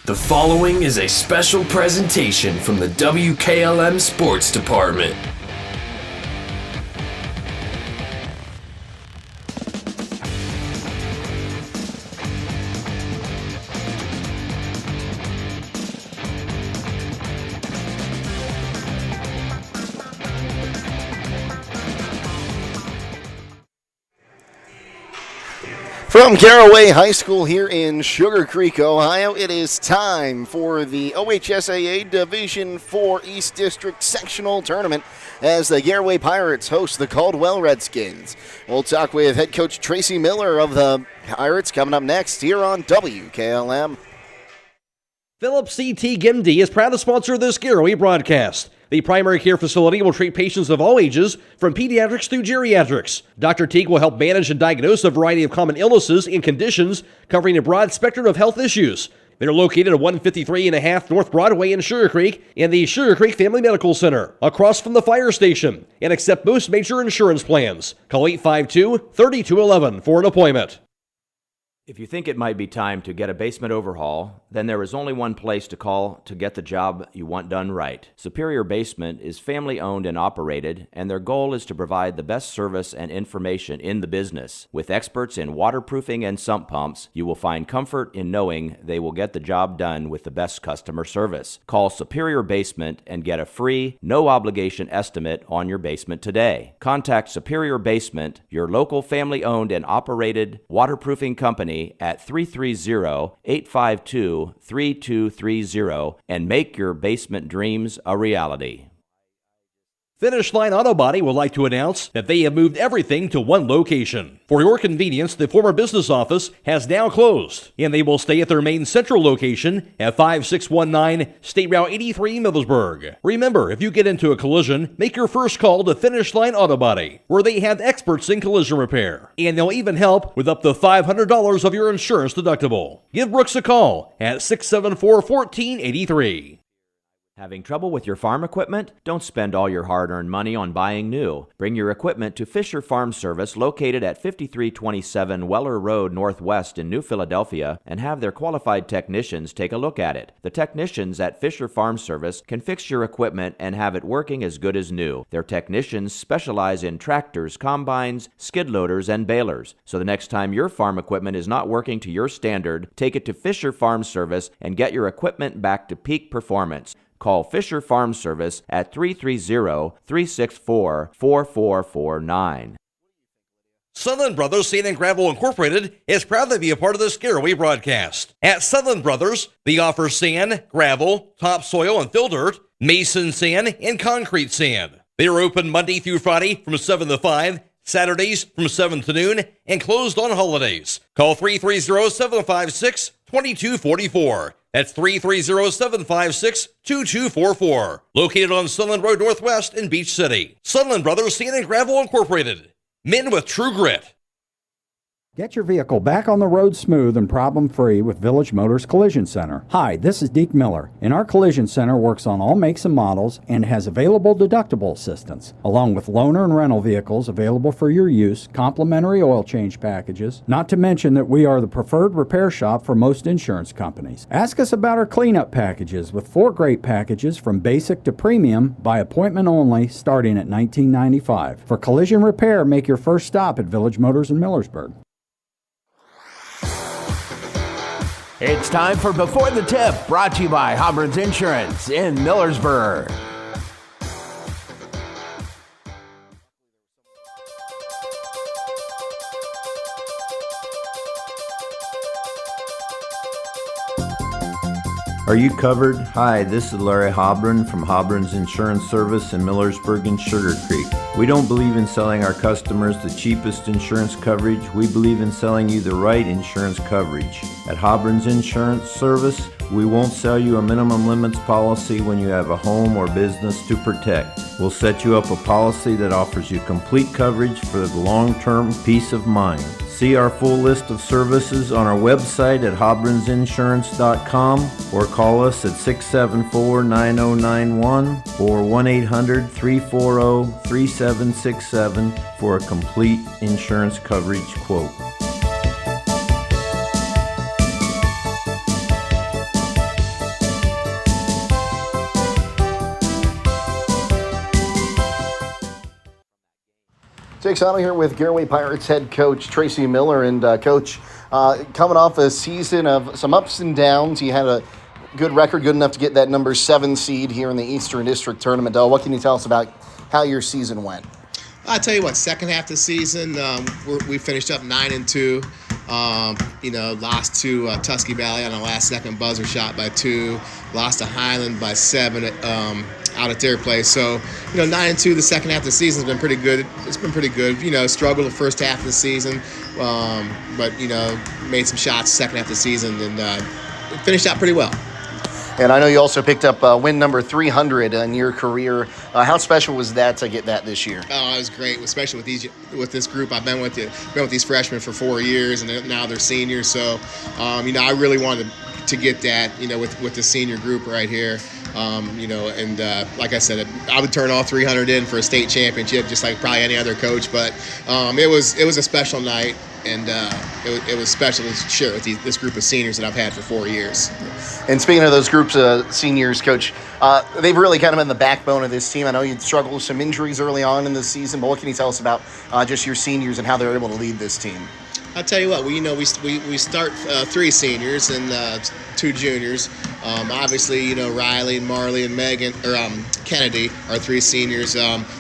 The following is a special presentation from the WKLM Sports Department. From Garaway High School here in Sugarcreek, Ohio, it is time for the OHSAA Division IV East District Sectional Tournament as the Garaway Pirates host the Caldwell Redskins. We'll talk with head coach Tracy Mellor of the Pirates coming up next here on WKLM. Phillips CT GIMD is proud to sponsor this Garaway broadcast. The primary care facility will treat patients of all ages, from pediatrics through geriatrics. Dr. Teague will help manage and diagnose a variety of common illnesses and conditions, covering a broad spectrum of health issues. They're located at 153.5 North Broadway in Sugarcreek and the Sugarcreek Family Medical Center, across from the fire station, and accept most major insurance plans. Call 852-3211 for an appointment. If you think it might be time to get a basement overhaul, then there is only one place to call to get the job you want done right. Superior Basement is family-owned and operated, and their goal is to provide the best service and information in the business. With experts in waterproofing and sump pumps, you will find comfort in knowing they will get the job done with the best customer service. Call Superior Basement and get a free, no-obligation estimate on your basement today. Contact Superior Basement, your local family-owned and operated waterproofing company, at 330-852-3230 and make your basement dreams a reality. Finish Line Auto Body would like to announce that they have moved everything to one location. For your convenience, the former business office has now closed, and they will stay at their main central location at 5619 State Route 83 Millersburg. Remember, if you get into a collision, make your first call to Finish Line Auto Body, where they have experts in collision repair, and they'll even help with up to $500 of your insurance deductible. Give Brooks a call at 674-1483. Having trouble with your farm equipment? Don't spend all your hard-earned money on buying new. Bring your equipment to Fisher Farm Service, located at 5327 Weller Road Northwest in New Philadelphia, and have their qualified technicians take a look at it. The technicians at Fisher Farm Service can fix your equipment and have it working as good as new. Their technicians specialize in tractors, combines, skid loaders, and balers. So the next time your farm equipment is not working to your standard, take it to Fisher Farm Service and get your equipment back to peak performance. Call Fisher Farm Service at 330-364-4449. Sutherland Brothers Sand and Gravel Incorporated is proud to be a part of this Garaway broadcast. At Sutherland Brothers, they offer sand, gravel, topsoil and fill dirt, mason sand, and concrete sand. They are open Monday through Friday from 7 to 5, Saturdays from 7 to noon, and closed on holidays. Call 330-756-2244. That's 330-756-2244. Located on Sunland Road Northwest in Beach City. Sunland Brothers Sand and Gravel Incorporated. Men with true grit. Get your vehicle back on the road smooth and problem-free with Village Motors Collision Center. Hi, this is Deke Miller, and our Collision Center works on all makes and models and has available deductible assistance, along with loaner and rental vehicles available for your use, complimentary oil change packages, not to mention that we are the preferred repair shop for most insurance companies. Ask us about our cleanup packages with 4 great packages from basic to premium by appointment only starting at $19.95. For collision repair, make your first stop at Village Motors in Millersburg. It's time for Before the Tip, brought to you by Hobron's Insurance in Millersburg. Are you covered? Hi, this is Larry Hobron from Hobron's Insurance Service in Millersburg and Sugarcreek. We don't believe in selling our customers the cheapest insurance coverage. We believe in selling you the right insurance coverage. At Hobron's Insurance Service, we won't sell you a minimum limits policy when you have a home or business to protect. We'll set you up a policy that offers you complete coverage for the long-term peace of mind. See our full list of services on our website at hobronsinsurance.com or call us at 674-9091 or 1-800-340-3767 for a complete insurance coverage quote. Jake Sidle here with Garaway Pirates head coach Tracy Mellor. And Coach, coming off a season of some ups and downs, you had a good record, good enough to get that number 7 seed here in the Eastern District Tournament. What can you tell us about how your season went? I'll tell you what, second half of the season, we finished up 9-2. Lost to Tusky Valley on a last-second buzzer shot by 2. Lost to Highland by 7 out at their place. So, 9-2 the second half of the season has been pretty good. It's been pretty good. Struggled the first half of the season, but made some shots the second half of the season and finished out pretty well. And I know you also picked up win number 300 in your career. How special was that to get that this year? Oh, it was great, especially with this group. I've been with these freshmen for 4 years, and now they're seniors. So, I really wanted to get that, with the senior group right here. Like I said, I would turn all 300 in for a state championship, just like probably any other coach. But it was a special night. And it was special to share with this group of seniors that I've had for 4 years. And speaking of those groups of seniors, Coach, they've really kind of been the backbone of this team. I know you struggled with some injuries early on in the season, but what can you tell us about just your seniors and how they're able to lead this team? I'll tell you what, we start 3 seniors and 2 juniors. Obviously, Riley and Marley and Megan or Kennedy are 3 seniors.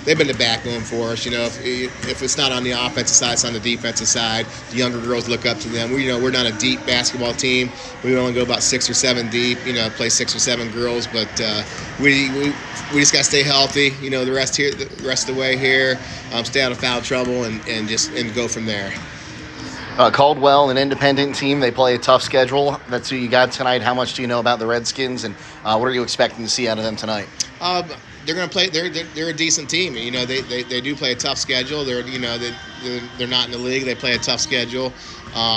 They've been the backbone for us. If it's not on the offensive side, it's on the defensive side. The younger girls look up to them. We're not a deep basketball team. We only go about 6 or 7 deep. Play 6 or 7 girls, but we just got to stay healthy. The rest of the way here, stay out of foul trouble and go from there. Caldwell, an independent team, they play a tough schedule. That's who you got tonight. How much do you know about the Redskins, and what are you expecting to see out of them tonight? They're going to play. They're a decent team. They do play a tough schedule. They're not in the league. They play a tough schedule.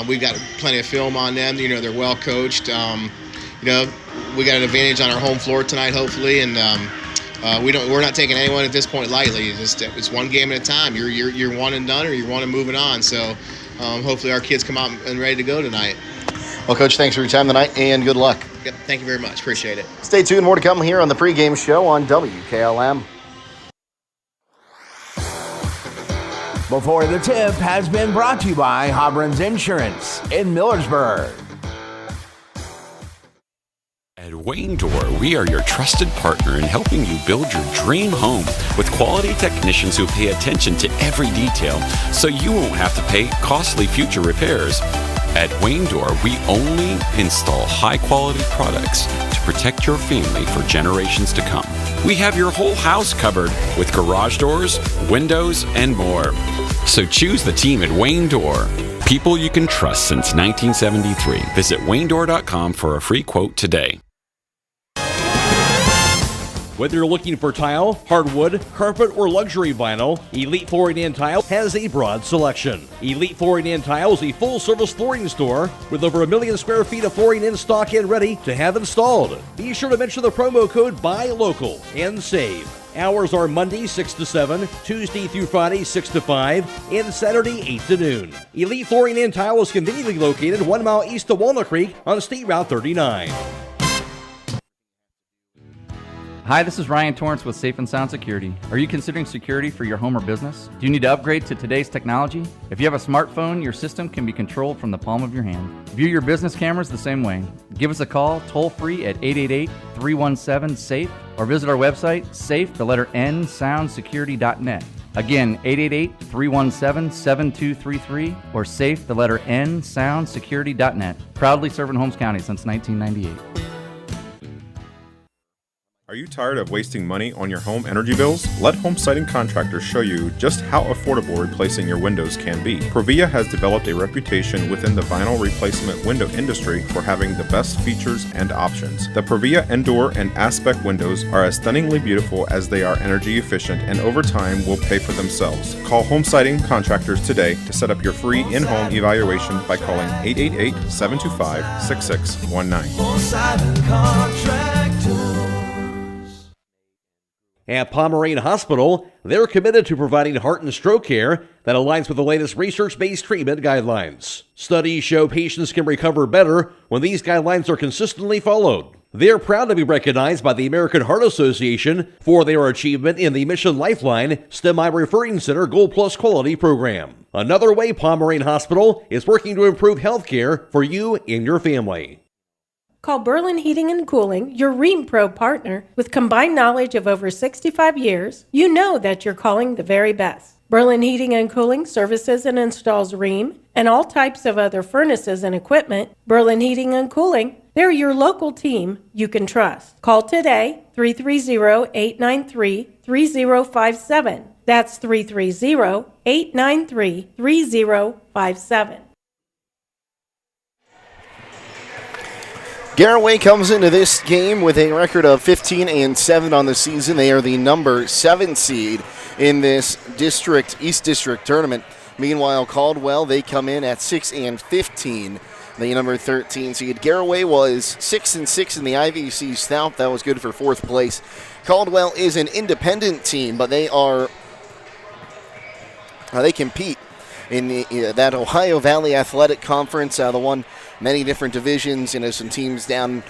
We've got plenty of film on them. They're well coached. We got an advantage on our home floor tonight, hopefully, and we're not taking anyone at this point lightly. It's one game at a time. You're one and done, or you're one and moving on. So. Hopefully our kids come out and ready to go tonight. Well, Coach, thanks for your time tonight, and good luck. Yep, thank you very much. Appreciate it. Stay tuned. More to come here on the pregame show on WKLM. Before the Tip has been brought to you by Holbrook's Insurance in Millersburg. At Wayne Door, we are your trusted partner in helping you build your dream home with quality technicians who pay attention to every detail so you won't have to pay costly future repairs. At Wayne Door, we only install high-quality products to protect your family for generations to come. We have your whole house covered with garage doors, windows, and more. So choose the team at Wayne Door. People you can trust since 1973. Visit WayneDoor.com for a free quote today. Whether you're looking for tile, hardwood, carpet, or luxury vinyl, Elite Flooring and Tile has a broad selection. Elite Flooring and Tile is a full-service flooring store with over 1 million square feet of flooring in stock and ready to have installed. Be sure to mention the promo code BUYLOCAL and save. Hours are Monday 6 to 7, Tuesday through Friday 6 to 5, and Saturday 8 to noon. Elite Flooring and Tile is conveniently located 1 mile east of Walnut Creek on State Route 39. Hi, this is Ryan Torrance with Safe and Sound Security. Are you considering security for your home or business? Do you need to upgrade to today's technology? If you have a smartphone, your system can be controlled from the palm of your hand. View your business cameras the same way. Give us a call toll-free at 888-317-SAFE or visit our website, safe, the letter N, soundsecurity.net. Again, 888-317-7233 or safe, the letter N, soundsecurity.net. Proudly serving Holmes County since 1998. Are you tired of wasting money on your home energy bills? Let Home Siding Contractors show you just how affordable replacing your windows can be. Provia has developed a reputation within the vinyl replacement window industry for having the best features and options. The Provia Endure and Aspect windows are as stunningly beautiful as they are energy efficient, and over time will pay for themselves. Call Home Siding Contractors today to set up your free in-home evaluation by calling 888-725-6619. Home Siding Contractors. At Pomerane Hospital, they're committed to providing heart and stroke care that aligns with the latest research-based treatment guidelines. Studies show patients can recover better when these guidelines are consistently followed. They're proud to be recognized by the American Heart Association for their achievement in the Mission Lifeline STEMI Referring Center Gold Plus Quality Program. Another way Pomeranian Hospital is working to improve health care for you and your family. Call Berlin Heating and Cooling, your Rheem Pro partner. With combined knowledge of over 65 years, you know that you're calling the very best. Berlin Heating and Cooling services and installs Rheem and all types of other furnaces and equipment. Berlin Heating and Cooling, they're your local team you can trust. Call today, 330-893-3057. That's 330-893-3057. Garaway comes into this game with a record of 15-7 on the season. They are the number 7 seed in this East District tournament. Meanwhile, Caldwell, they come in at 6-15, the number 13 seed. Garaway was 6-6 in the IVC South. That was good for 4th place. Caldwell is an independent team, but they compete in that Ohio Valley Athletic Conference, the one many different divisions, some teams down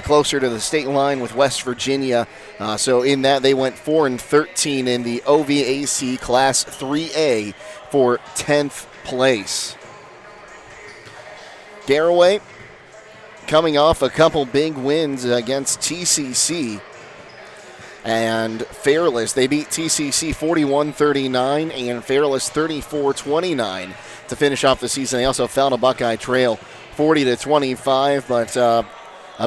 closer to the state line with West Virginia. So in that, they went 4-13 in the OVAC Class 3A for 10th place. Garaway coming off a couple big wins against TCC and Fairless. They beat TCC 41-39 and Fairless 34-29 to finish off the season. They also fell to Buckeye Trail 40-25, but a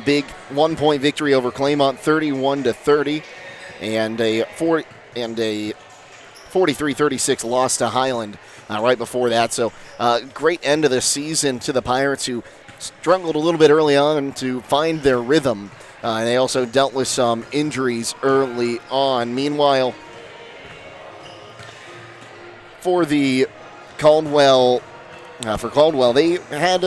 big 1-point victory over Claymont 31-30 and a 43-36 loss to Highland right before that. So great end of the season to the Pirates, who struggled a little bit early on to find their rhythm. And they also dealt with some injuries early on. Meanwhile, for Caldwell, they had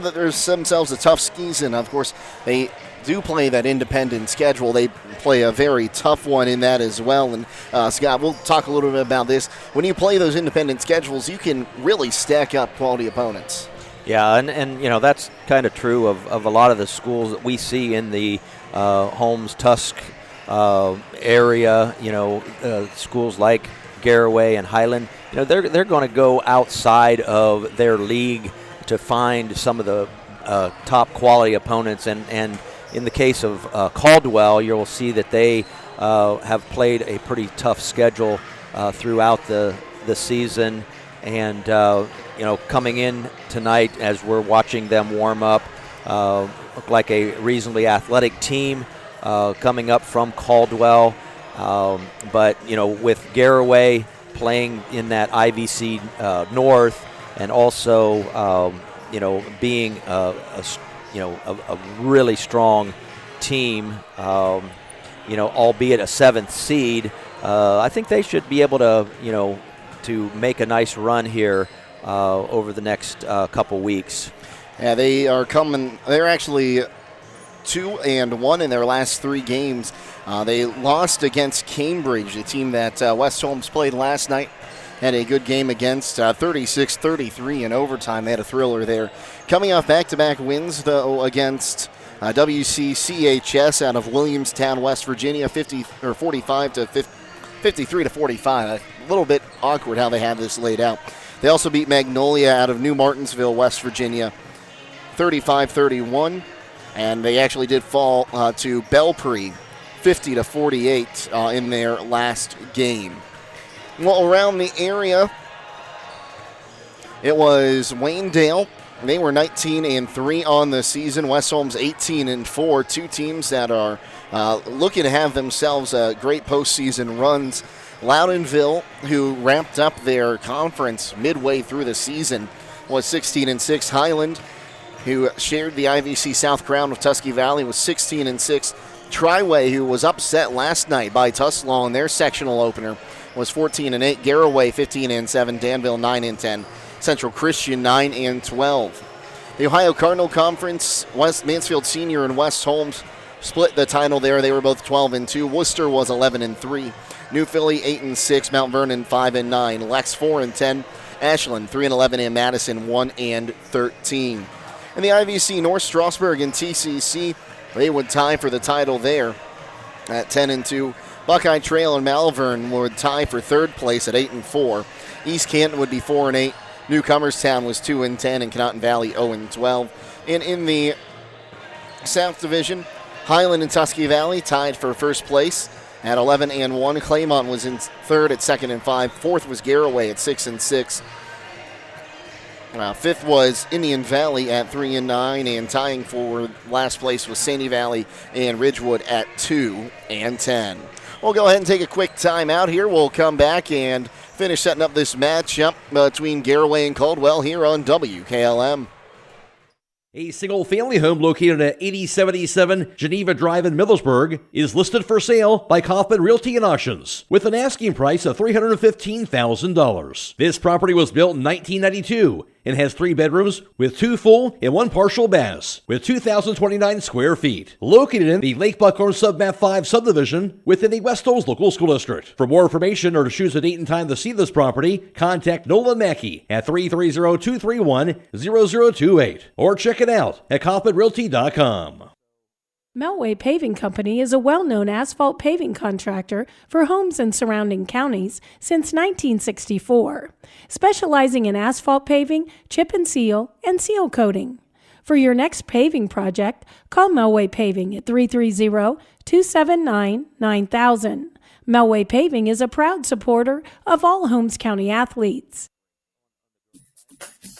themselves a tough season. Of course, they do play that independent schedule. They play a very tough one in that as well. And Scott, we'll talk a little bit about this. When you play those independent schedules, you can really stack up quality opponents. Yeah, and that's kind of true of a lot of the schools that we see in the Holmes, Tusk area. Schools like Garaway and Highland. They're going to go outside of their league to find some of the top quality opponents. And in the case of Caldwell, you'll see that they have played a pretty tough schedule throughout the season. And coming in tonight, as we're watching them warm up, look like a reasonably athletic team coming up from Caldwell. But with Garaway playing in that IVC North, and also being a really strong team, albeit a 7th seed, I think they should be able to to make a nice run here over the next couple weeks. Yeah, they are coming. They're actually 2-1 in their last 3 games. They lost against Cambridge, the team that West Holmes played last night. Had a good game against 36-33 in overtime. They had a thriller there. Coming off back-to-back wins, though, against WCCHS out of Williamstown, West Virginia, 53-45. A little bit awkward how they had this laid out. They also beat Magnolia out of New Martinsville, West Virginia, 35-31. And they actually did fall to Belpre, 50-48 in their last game. Well, around the area, it was Waynedale. They were 19-3 on the season. West Holmes 18-4. 2 teams that are looking to have themselves great postseason runs. Loudonville, who ramped up their conference midway through the season, was 16-6. Highland, who shared the IVC South crown with Tusky Valley, was 16-6. Triway, who was upset last night by Tuslaw in their sectional opener, was 14-8. Garaway 15-7. Danville 9-10. Central Christian 9-12. The Ohio Cardinal Conference, West Mansfield Senior and West Holmes split the title there. They were both 12-2. Worcester was 11-3. New Philly 8-6. Mount Vernon 5-9. Lex 4-10. Ashland 3-11, and Madison 1-13. In the IVC North, Strasburg and TCC they would tie for the title there at 10-2. Buckeye Trail and Malvern would tie for third place at 8-4. East Canton would be 4-8. Newcomerstown was 2-10, and Conotton Valley 0-12. And in the South Division, Highland and Tusky Valley tied for first place at 11-1. Claymont was in third at 2-5. Fourth was Garaway at 6-6. Fifth was Indian Valley at 3-9, and tying for last place was Sandy Valley and Ridgewood at 2-10. We'll go ahead and take a quick timeout here. We'll come back and finish setting up this matchup between Garaway and Caldwell here on WKLM. A single-family home located at 8077 Geneva Drive in Millersburg is listed for sale by Kaufman Realty and Auctions with an asking price of $315,000. This property was built in 1992 and has 3 bedrooms with 2 full and 1 partial baths with 2,029 square feet. Located in the Lake Buckhorn Submap 5 subdivision within the West Hills Local School District. For more information or to choose a date and time to see this property, contact Nolan Mackey at 330-231-0028 or check it out at kaufmanrealty.com. Melway Paving Company is a well-known asphalt paving contractor for homes in surrounding counties since 1964, specializing in asphalt paving, chip and seal coating. For your next paving project, call Melway Paving at 330-279-9000. Melway Paving is a proud supporter of all Holmes County athletes.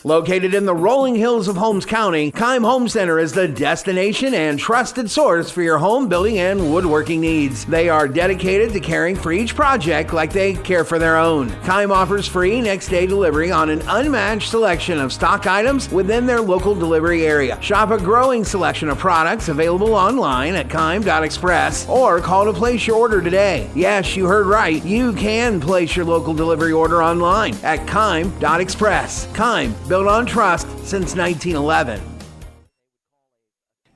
Located in the rolling hills of Holmes County, Keim Home Center is the destination and trusted source for your home building and woodworking needs. They are dedicated to caring for each project like they care for their own. Keim offers free next-day delivery on an unmatched selection of stock items within their local delivery area. Shop a growing selection of products available online at keim.express or call to place your order today. Yes, you heard right. You can place your local delivery order online at keim.express. Keim, built on trust since 1911.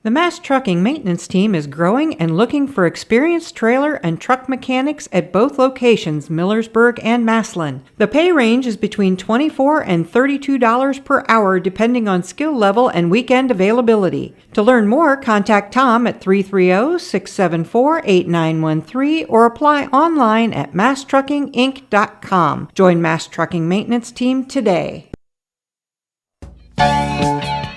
The Mass Trucking Maintenance Team is growing and looking for experienced trailer and truck mechanics at both locations, Millersburg and Massillon. The pay range is between $24 and $32 per hour depending on skill level and weekend availability. To learn more, contact Tom at 330-674-8913 or apply online at masstruckinginc.com. Join Mass Trucking Maintenance Team today.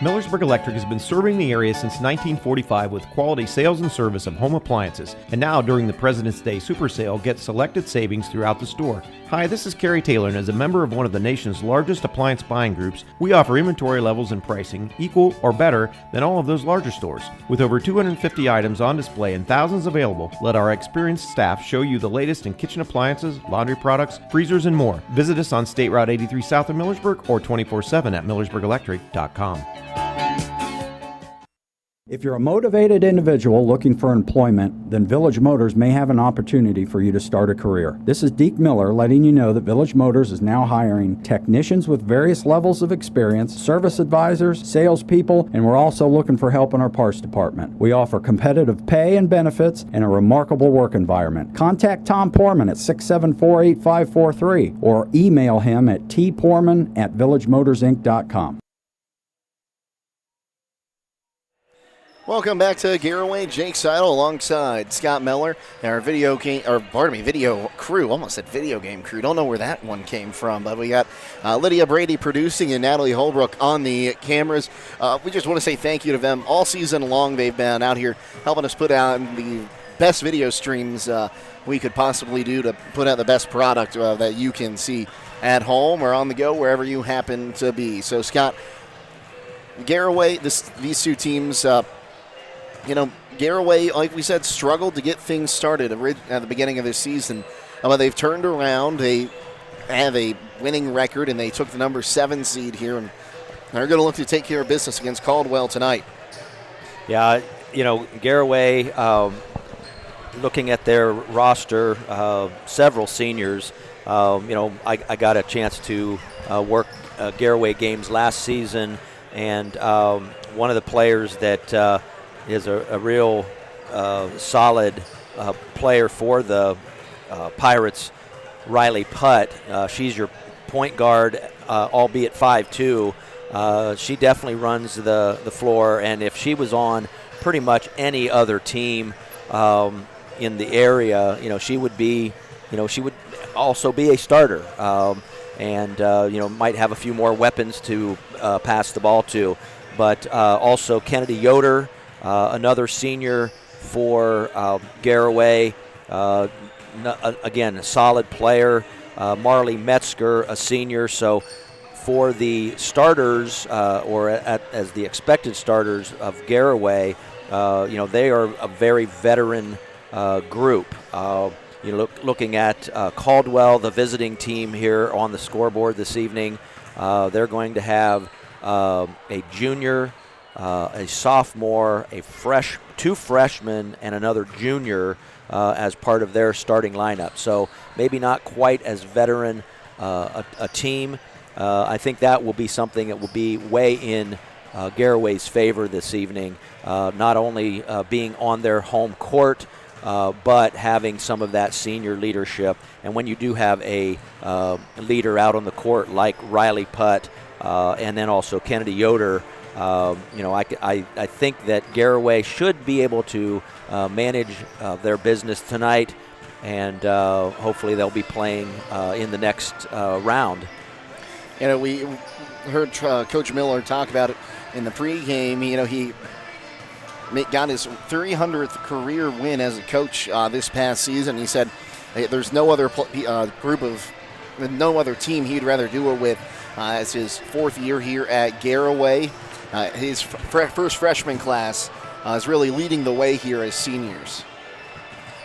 Millersburg Electric has been serving the area since 1945 with quality sales and service of home appliances. And now, during the President's Day Super Sale, get selected savings throughout the store. Hi, this is Kerry Taylor, and as a member of one of the nation's largest appliance buying groups, we offer inventory levels and pricing equal or better than all of those larger stores. With over 250 items on display and thousands available, let our experienced staff show you the latest in kitchen appliances, laundry products, freezers, and more. Visit us on State Route 83 south of Millersburg or 24/7 at millersburgelectric.com. If you're a motivated individual looking for employment, then Village Motors may have an opportunity for you to start a career. This is Deke Miller letting you know that Village Motors is now hiring technicians with various levels of experience, service advisors, salespeople, and we're also looking for help in our parts department. We offer competitive pay and benefits and a remarkable work environment. Contact Tom Porman at 674-8543 or email him at tporman@villagemotorsinc.com. Welcome back to Garaway. Jake Sidle alongside Scott Mellor, our video crew. Almost said video game crew. Don't know where that one came from, but we got Lydia, Brady producing, and Natalie Holbrook on the cameras. We just want to say thank you to them. All season long, they've been out here helping us put out the best video streams we could possibly do to put out the best product that you can see at home or on the go, wherever you happen to be. So, Scott, Garaway, these two teams, Garaway, like we said, struggled to get things started at the beginning of this season. But they've turned around. They have a winning record, and they took the number 7 seed here, and they're going to look to take care of business against Caldwell tonight. Yeah, Garaway, looking at their roster, several seniors. I got a chance to work Garaway games last season, and one of the players that is a real solid player for the Pirates, Riley Putt. She's your point guard, albeit 5'2". She definitely runs the floor, and if she was on pretty much any other team in the area, she would be, she would also be a starter, and might have a few more weapons to pass the ball to. But also Kennedy Yoder, another senior for Garaway, again, a solid player. Marley Metzger, a senior. So for the starters, as the expected starters of Garaway, they are a very veteran group. Looking at Caldwell, the visiting team here on the scoreboard this evening, they're going to have a junior, a sophomore, two freshmen, and another junior as part of their starting lineup. So maybe not quite as veteran a team. I think that will be something that will be way in Garaway's favor this evening, not only being on their home court, but having some of that senior leadership. And when you do have a leader out on the court like Riley Putt, and then also Kennedy Yoder, I think that Garaway should be able to manage their business tonight, and hopefully they'll be playing in the next round. We heard Coach Mellor talk about it in the pregame. He got his 300th career win as a coach this past season. He said there's no other no other team he'd rather do it with. It's his fourth year here at Garaway. His first freshman class is really leading the way here as seniors.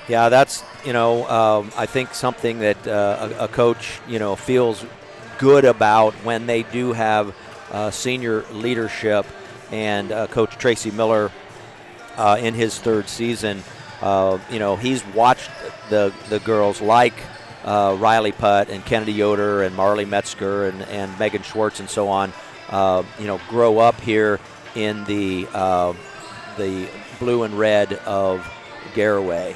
Yeah, that's, I think something that a coach, feels good about when they do have senior leadership. And Coach Tracy Miller, in his third season, he's watched the girls like Riley Putt and Kennedy Yoder and Marley Metzger and Megan Schwartz and so on, grow up here in the blue and red of Garaway.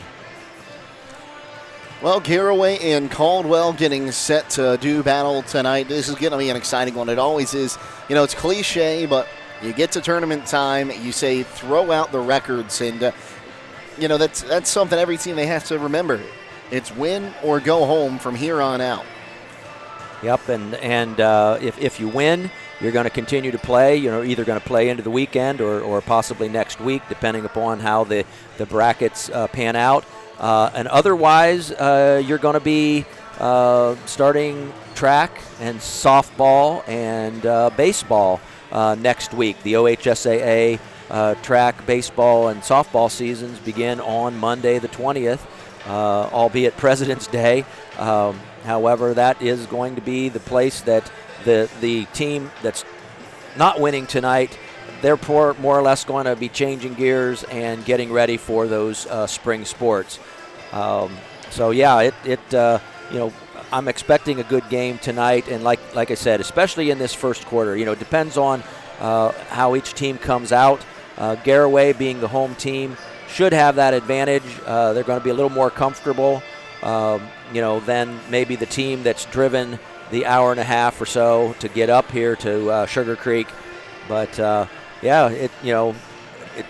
Well, Garaway and Caldwell getting set to do battle tonight. This is going to be an exciting one. It always is. It's cliche, but you get to tournament time, you say throw out the records, and that's something every team they have to remember. It's win or go home from here on out. Yep, and if you win, you're going to continue to play. You're either going to play into the weekend or possibly next week, depending upon how the brackets pan out. And otherwise, you're going to be starting track and softball and baseball next week. The OHSAA track, baseball, and softball seasons begin on Monday the 20th, albeit President's Day. However, that is going to be the place that the team that's not winning tonight, they're more or less going to be changing gears and getting ready for those spring sports. I'm expecting a good game tonight, and like I said, especially in this first quarter, it depends on how each team comes out. Garaway, being the home team, should have that advantage. They're going to be a little more comfortable, than maybe the team that's driven the hour and a half or so to get up here to Sugarcreek. But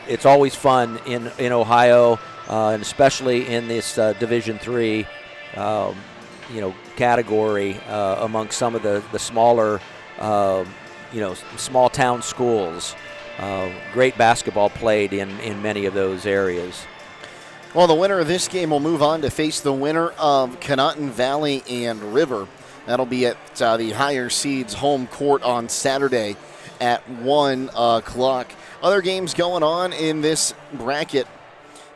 it's always fun in Ohio, and especially in this Division III, category amongst some of the smaller, small town schools. Great basketball played in many of those areas. Well, the winner of this game will move on to face the winner of Conotton Valley and River. That'll be at the higher seeds home court on Saturday at 1 o'clock. Other games going on in this bracket.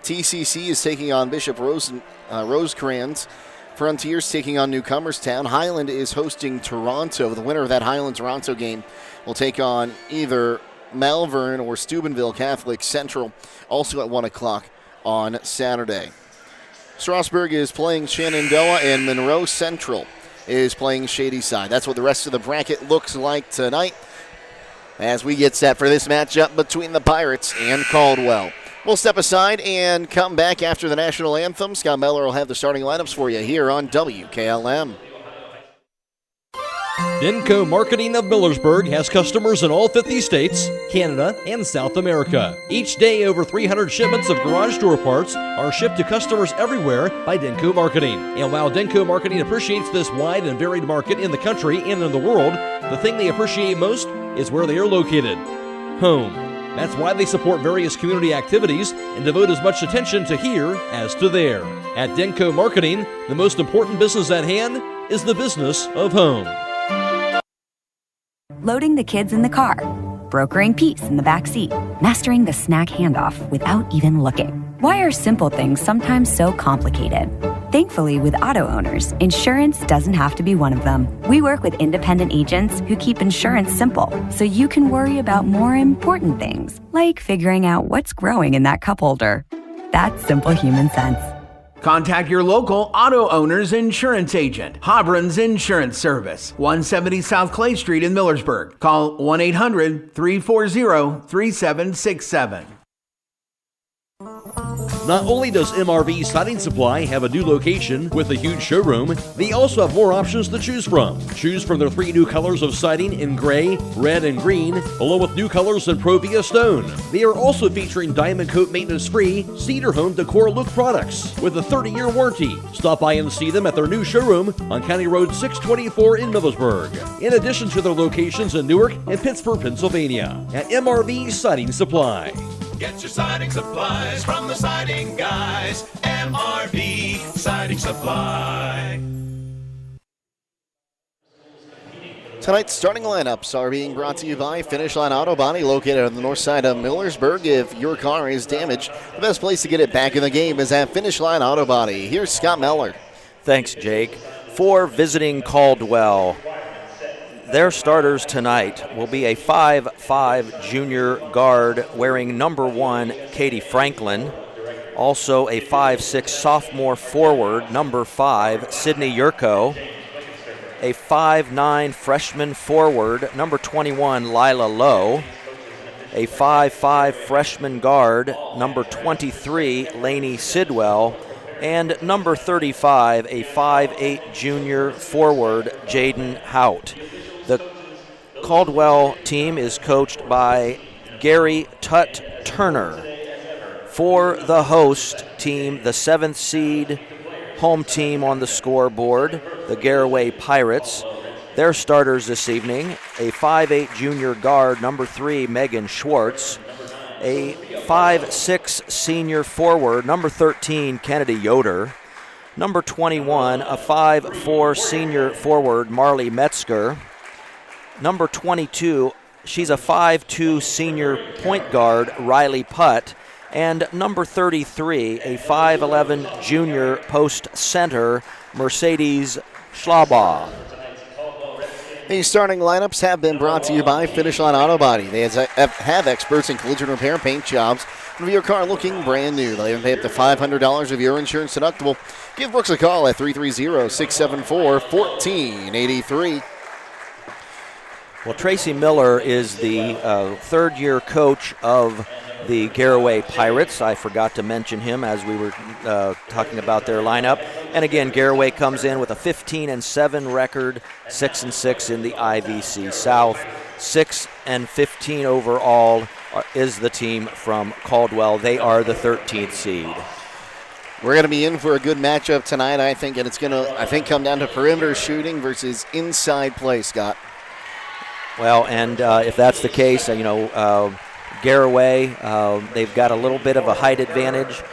TCC is taking on Bishop Rosecrans. Frontiers taking on Newcomerstown. Highland is hosting Toronto. The winner of that Highland-Toronto game will take on either Malvern or Steubenville Catholic Central, also at 1 o'clock on Saturday. Strasburg is playing Shenandoah, and Monroe Central is playing Shadyside. That's what the rest of the bracket looks like tonight as we get set for this matchup between the Pirates and Caldwell. We'll step aside and come back after the national anthem. Scott Mellor will have the starting lineups for you here on WKLM. Denko Marketing of Millersburg has customers in all 50 states, Canada, and South America. Each day, over 300 shipments of garage door parts are shipped to customers everywhere by Denko Marketing. And while Denko Marketing appreciates this wide and varied market in the country and in the world, the thing they appreciate most is where they are located: home. That's why they support various community activities and devote as much attention to here as to there. At Denko Marketing, the most important business at hand is the business of home. Loading the kids in the car, brokering peace in the back seat, mastering the snack handoff without even looking. Why are simple things sometimes so complicated? Thankfully, with auto owners, insurance doesn't have to be one of them. We work with independent agents who keep insurance simple, so you can worry about more important things, like figuring out what's growing in that cup holder. That's simple human sense. Contact your local auto owner's insurance agent. Hobron's Insurance Service, 170 South Clay Street in Millersburg. Call 1-800-340-3767. Not only does MRV Siding Supply have a new location with a huge showroom, they also have more options to choose from. Choose from their 3 new colors of siding in gray, red, and green, along with new colors in Provia Stone. They are also featuring Diamond Coat maintenance-free Cedar Home Decor Look products with a 30-year warranty. Stop by and see them at their new showroom on County Road 624 in Millersburg, in addition to their locations in Newark and Pittsburgh, Pennsylvania, at MRV Siding Supply. Get your siding supplies from the siding guys. MRV Siding Supply. Tonight's starting lineups are being brought to you by Finish Line Auto Body, located on the north side of Millersburg. If your car is damaged, the best place to get it back in the game is at Finish Line Auto Body. Here's Scott Mellor. Thanks, Jake. For visiting Caldwell, their starters tonight will be a 5'5" junior guard wearing number 1, Katie Franklin. Also a 5'6" sophomore forward, number 5, Sydney Yurko. A 5'9" freshman forward, number 21, Lila Lowe. A 5'5" freshman guard, number 23, Lainey Sidwell. And number 35, a 5'8" junior forward, Jaden Hout. The Caldwell team is coached by Gary Tutt Turner. For the host team, the 7th seed home team on the scoreboard, the Garaway Pirates. Their starters this evening, a 5'8" junior guard, number 3, Megan Schwartz. A 5'6" senior forward, number 13, Kennedy Yoder. Number 21, a 5'4" senior forward, Marley Metzger. Number 22, she's a 5'2" senior point guard, Riley Putt. And number 33, a 5'11" junior post center, Mercedes Schlabaugh. These starting lineups have been brought to you by Finish Line Auto Body. They have experts in collision repair, paint jobs, and your car looking brand new. They'll even pay up to $500 of your insurance deductible. Give Brooks a call at 330-674-1483. Well, Tracy Miller is the third-year coach of the Garaway Pirates. I forgot to mention him as we were talking about their lineup. And again, Garaway comes in with a 15-7 record, 6-6 in the IVC South. 6-15 overall is the team from Caldwell. They are the 13th seed. We're going to be in for a good matchup tonight, I think, and it's going to, come down to perimeter shooting versus inside play, Scott. Well, and if that's the case, Garaway, they've got a little bit of a height advantage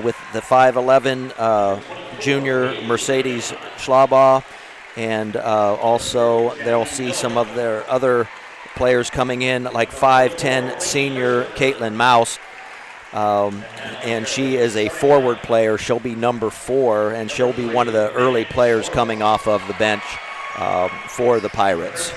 with the 5'11" junior Mercedes Schlabaugh, and also they'll see some of their other players coming in, like 5'10" senior Caitlin Mouse, and she is a forward player. She'll be number 4, and she'll be one of the early players coming off of the bench for the Pirates.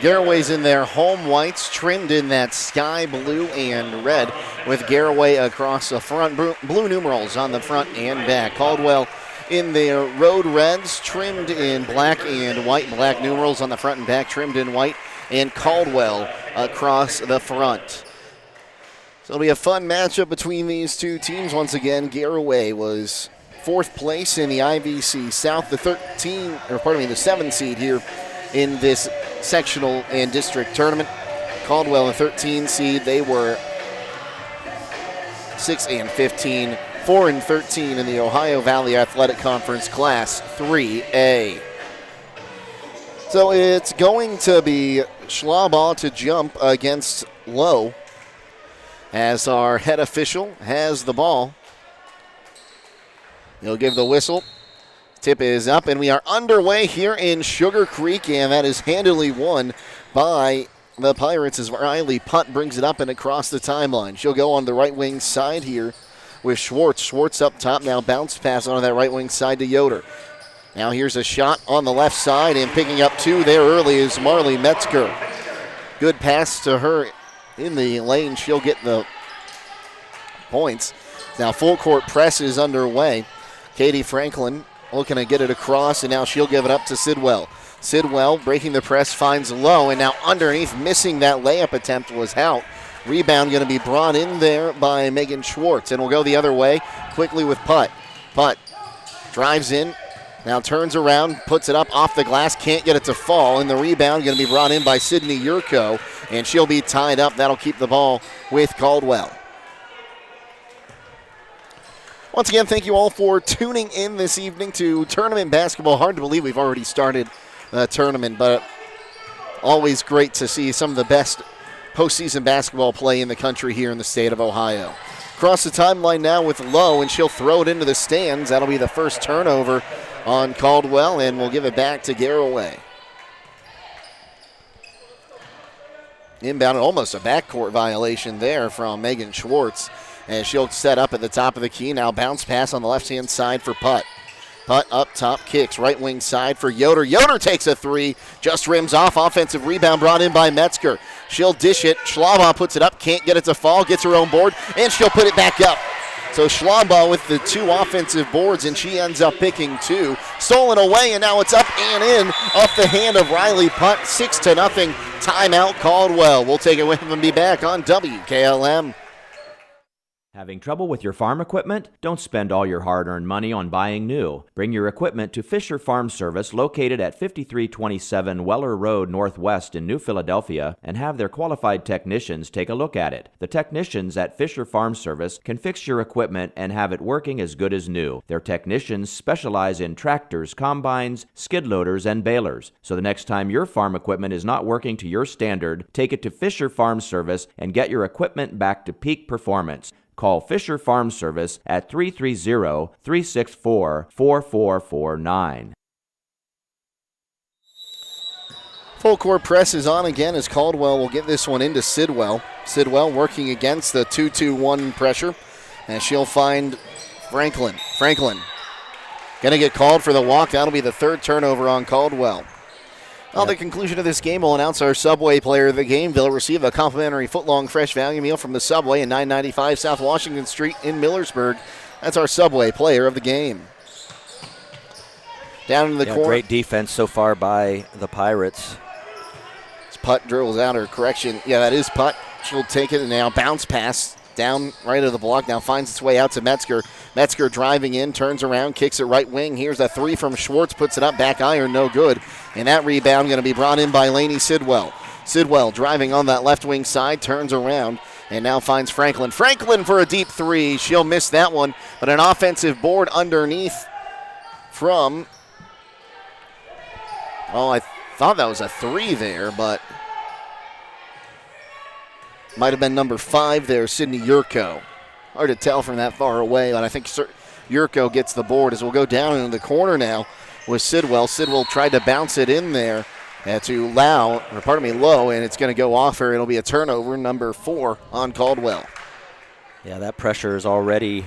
Garaway's in their home whites, trimmed in that sky blue and red, with Garaway across the front, blue numerals on the front and back. Caldwell in their road reds, trimmed in black and white, black numerals on the front and back, trimmed in white, and Caldwell across the front. So it'll be a fun matchup between these two teams. Once again, Garaway was 4th place in the IVC South, the 7th seed here in this sectional and district tournament. Caldwell, a 13 seed. They were 6-15, 4-13 in the Ohio Valley Athletic Conference Class 3A. So it's going to be Schlabach to jump against Lowe as our head official has the ball. He'll give the whistle. Tip is up, and we are underway here in Sugarcreek, and that is handily won by the Pirates as Riley Putt brings it up and across the timeline. She'll go on the right wing side here with Schwartz. Schwartz up top, now bounce pass onto that right wing side to Yoder. Now here's a shot on the left side, and picking up two there early is Marley Metzger. Good pass to her in the lane. She'll get the points. Now full court press is underway. Katie Franklin looking to get it across, and now she'll give it up to Sidwell. Sidwell breaking the press, finds Lowe, and now underneath, missing that layup attempt was Hout. Rebound going to be brought in there by Megan Schwartz, and we'll go the other way quickly with Putt. Putt drives in, now turns around, puts it up off the glass, can't get it to fall, and the rebound going to be brought in by Sydney Yurko, and she'll be tied up. That'll keep the ball with Caldwell. Once again, thank you all for tuning in this evening to tournament basketball. Hard to believe we've already started the tournament, but always great to see some of the best postseason basketball play in the country here in the state of Ohio. Across the timeline now with Lowe, and she'll throw it into the stands. That'll be the first turnover on Caldwell, and we'll give it back to Garaway. Inbound, almost a backcourt violation there from Megan Schwartz. And she'll set up at the top of the key. Now bounce pass on the left-hand side for Putt. Putt up top, kicks right wing side for Yoder. Yoder takes a three, just rims off. Offensive rebound brought in by Metzger. She'll dish it. Schlabach puts it up, can't get it to fall, gets her own board, and she'll put it back up. So Schlabach with the two offensive boards, and she ends up picking two. Stolen away, and now it's up and in off the hand of Riley Putt. 6-0. Timeout Caldwell. We'll take it with him and be back on WKLM. Having trouble with your farm equipment? Don't spend all your hard-earned money on buying new. Bring your equipment to Fisher Farm Service, located at 5327 Weller Road Northwest in New Philadelphia, and have their qualified technicians take a look at it. The technicians at Fisher Farm Service can fix your equipment and have it working as good as new. Their technicians specialize in tractors, combines, skid loaders, and balers. So the next time your farm equipment is not working to your standard, take it to Fisher Farm Service and get your equipment back to peak performance. Call Fisher Farm Service at 330-364-4449. Full court press is on again as Caldwell will get this one into Sidwell. Sidwell working against the 2-2-1 pressure, and she'll find Franklin. Franklin going to get called for the walk. That'll be the third turnover on Caldwell. At the conclusion of this game, we'll announce our Subway player of the game. They'll receive a complimentary footlong fresh value meal from the Subway at 995 South Washington Street in Millersburg. That's our Subway player of the game. Down in the corner. Great defense so far by the Pirates. Putt dribbles out her correction. Yeah, that is Putt. She'll take it and now bounce pass down right of the block. Now finds its way out to Metzger. Metzger driving in, turns around, kicks it right wing. Here's a three from Schwartz, puts it up, back iron, no good. And that rebound going to be brought in by Lainey Sidwell. Sidwell driving on that left wing side, turns around, and now finds Franklin. Franklin for a deep three. She'll miss that one, but an offensive board underneath from, I thought that was a three there, but might have been number 5 there, Sydney Yurko. Hard to tell from that far away, but I think Yurko gets the board as we'll go down into the corner now with Sidwell. Sidwell tried to bounce it in there to Lowe, and it's going to go off her. It'll be a turnover, number 4 on Caldwell. Yeah, that pressure is already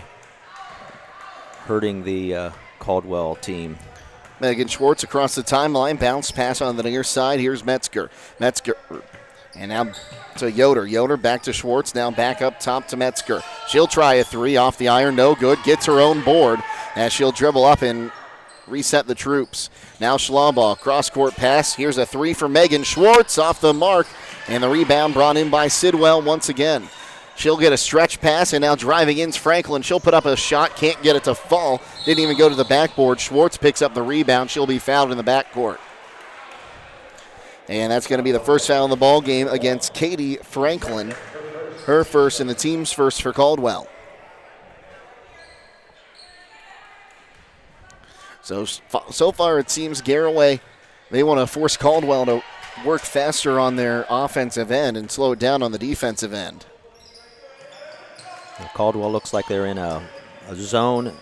hurting the Caldwell team. Megan Schwartz across the timeline, bounce pass on the near side. Here's Metzger. And now to Yoder. Yoder back to Schwartz, now back up top to Metzger. She'll try a three off the iron, no good. Gets her own board as she'll dribble up and reset the troops. Now Schlabach, cross-court pass. Here's a three for Megan Schwartz off the mark, and the rebound brought in by Sidwell once again. She'll get a stretch pass, and now driving in's Franklin. She'll put up a shot, can't get it to fall. Didn't even go to the backboard. Schwartz picks up the rebound. She'll be fouled in the backcourt. And that's going to be the first foul in the ball game against Katie Franklin. Her first and the team's first for Caldwell. So far it seems Garaway, they want to force Caldwell to work faster on their offensive end and slow it down on the defensive end. Caldwell looks like they're in a zone.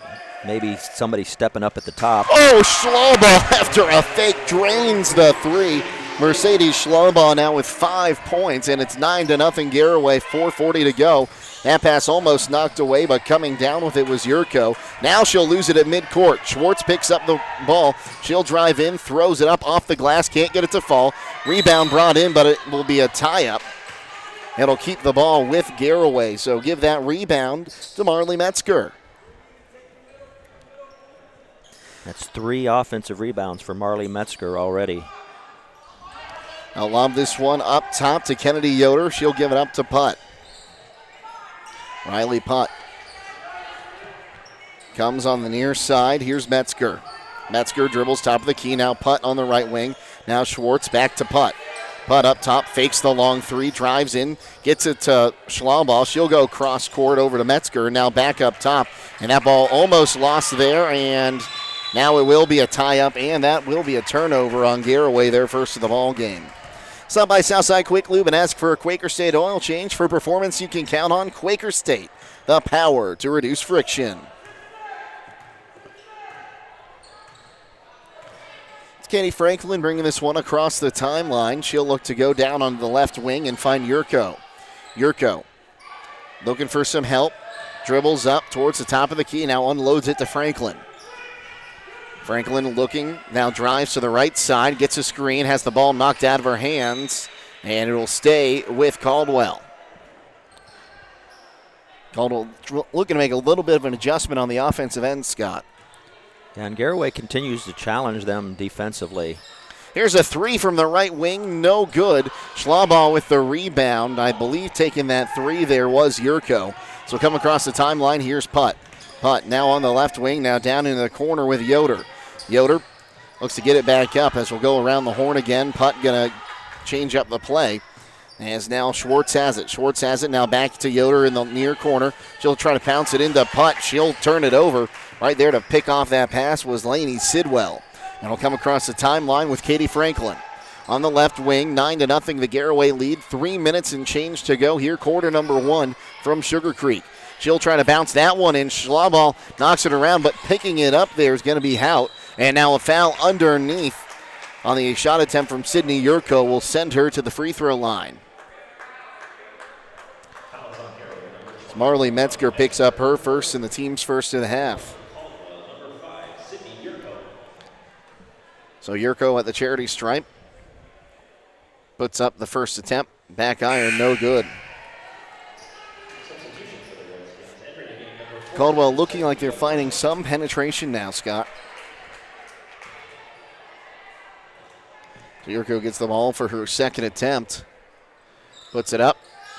Maybe somebody stepping up at the top. Oh, Schlaubaugh after a fake drains the three. Mercedes Schlaubaugh now with 5 points, and it's 9-0 Garaway, 4:40 to go. That pass almost knocked away, but coming down with it was Yurko. Now she'll lose it at midcourt. Schwartz picks up the ball. She'll drive in, throws it up off the glass, can't get it to fall. Rebound brought in, but it will be a tie-up. It'll keep the ball with Garaway, so give that rebound to Marley Metzger. That's 3 offensive rebounds for Marley Metzger already. I'll lob this one up top to Kennedy Yoder. She'll give it up to Putt. Riley Putt comes on the near side. Here's Metzger. Metzger dribbles top of the key. Now Putt on the right wing. Now Schwartz back to Putt. Putt up top, fakes the long three, drives in, gets it to Schlaubaugh. She'll go cross court over to Metzger. Now back up top. And that ball almost lost there. And now it will be a tie-up, and that will be a turnover on Garaway, their first of the ball game. Stop by Southside Quick Lube and ask for a Quaker State oil change. For performance you can count on, Quaker State, the power to reduce friction. It's Katie Franklin bringing this one across the timeline. She'll look to go down on the left wing and find Yurko. Yurko looking for some help. Dribbles up towards the top of the key, now unloads it to Franklin. Franklin looking, now drives to the right side, gets a screen, has the ball knocked out of her hands, and it will stay with Caldwell. Caldwell looking to make a little bit of an adjustment on the offensive end, Scott. And Garaway continues to challenge them defensively. Here's a three from the right wing, no good. Schlaubaugh with the rebound. I believe taking that three there was Yurko. So come across the timeline, here's Putt. Putt now on the left wing, now down in the corner with Yoder. Yoder looks to get it back up as we'll go around the horn again. Putt going to change up the play as now Schwartz has it. Schwartz has it now back to Yoder in the near corner. She'll try to pounce it into Putt. She'll turn it over. Right there to pick off that pass was Lainey Sidwell. And it'll come across the timeline with Katie Franklin. On the left wing, 9-0 the Garaway lead. 3 minutes and change to go here. Quarter number 1 from Sugarcreek. She'll try to bounce that one in. Schlaubaugh knocks it around, but picking it up there is going to be Hout. And now a foul underneath on the shot attempt from Sydney Yurko will send her to the free throw line. Marley Metzger picks up her first and the team's first of the half. So Yurko at the charity stripe. Puts up the first attempt. Back iron, no good. Caldwell looking like they're finding some penetration now, Scott. So Yurko gets the ball for her second attempt. Puts it up.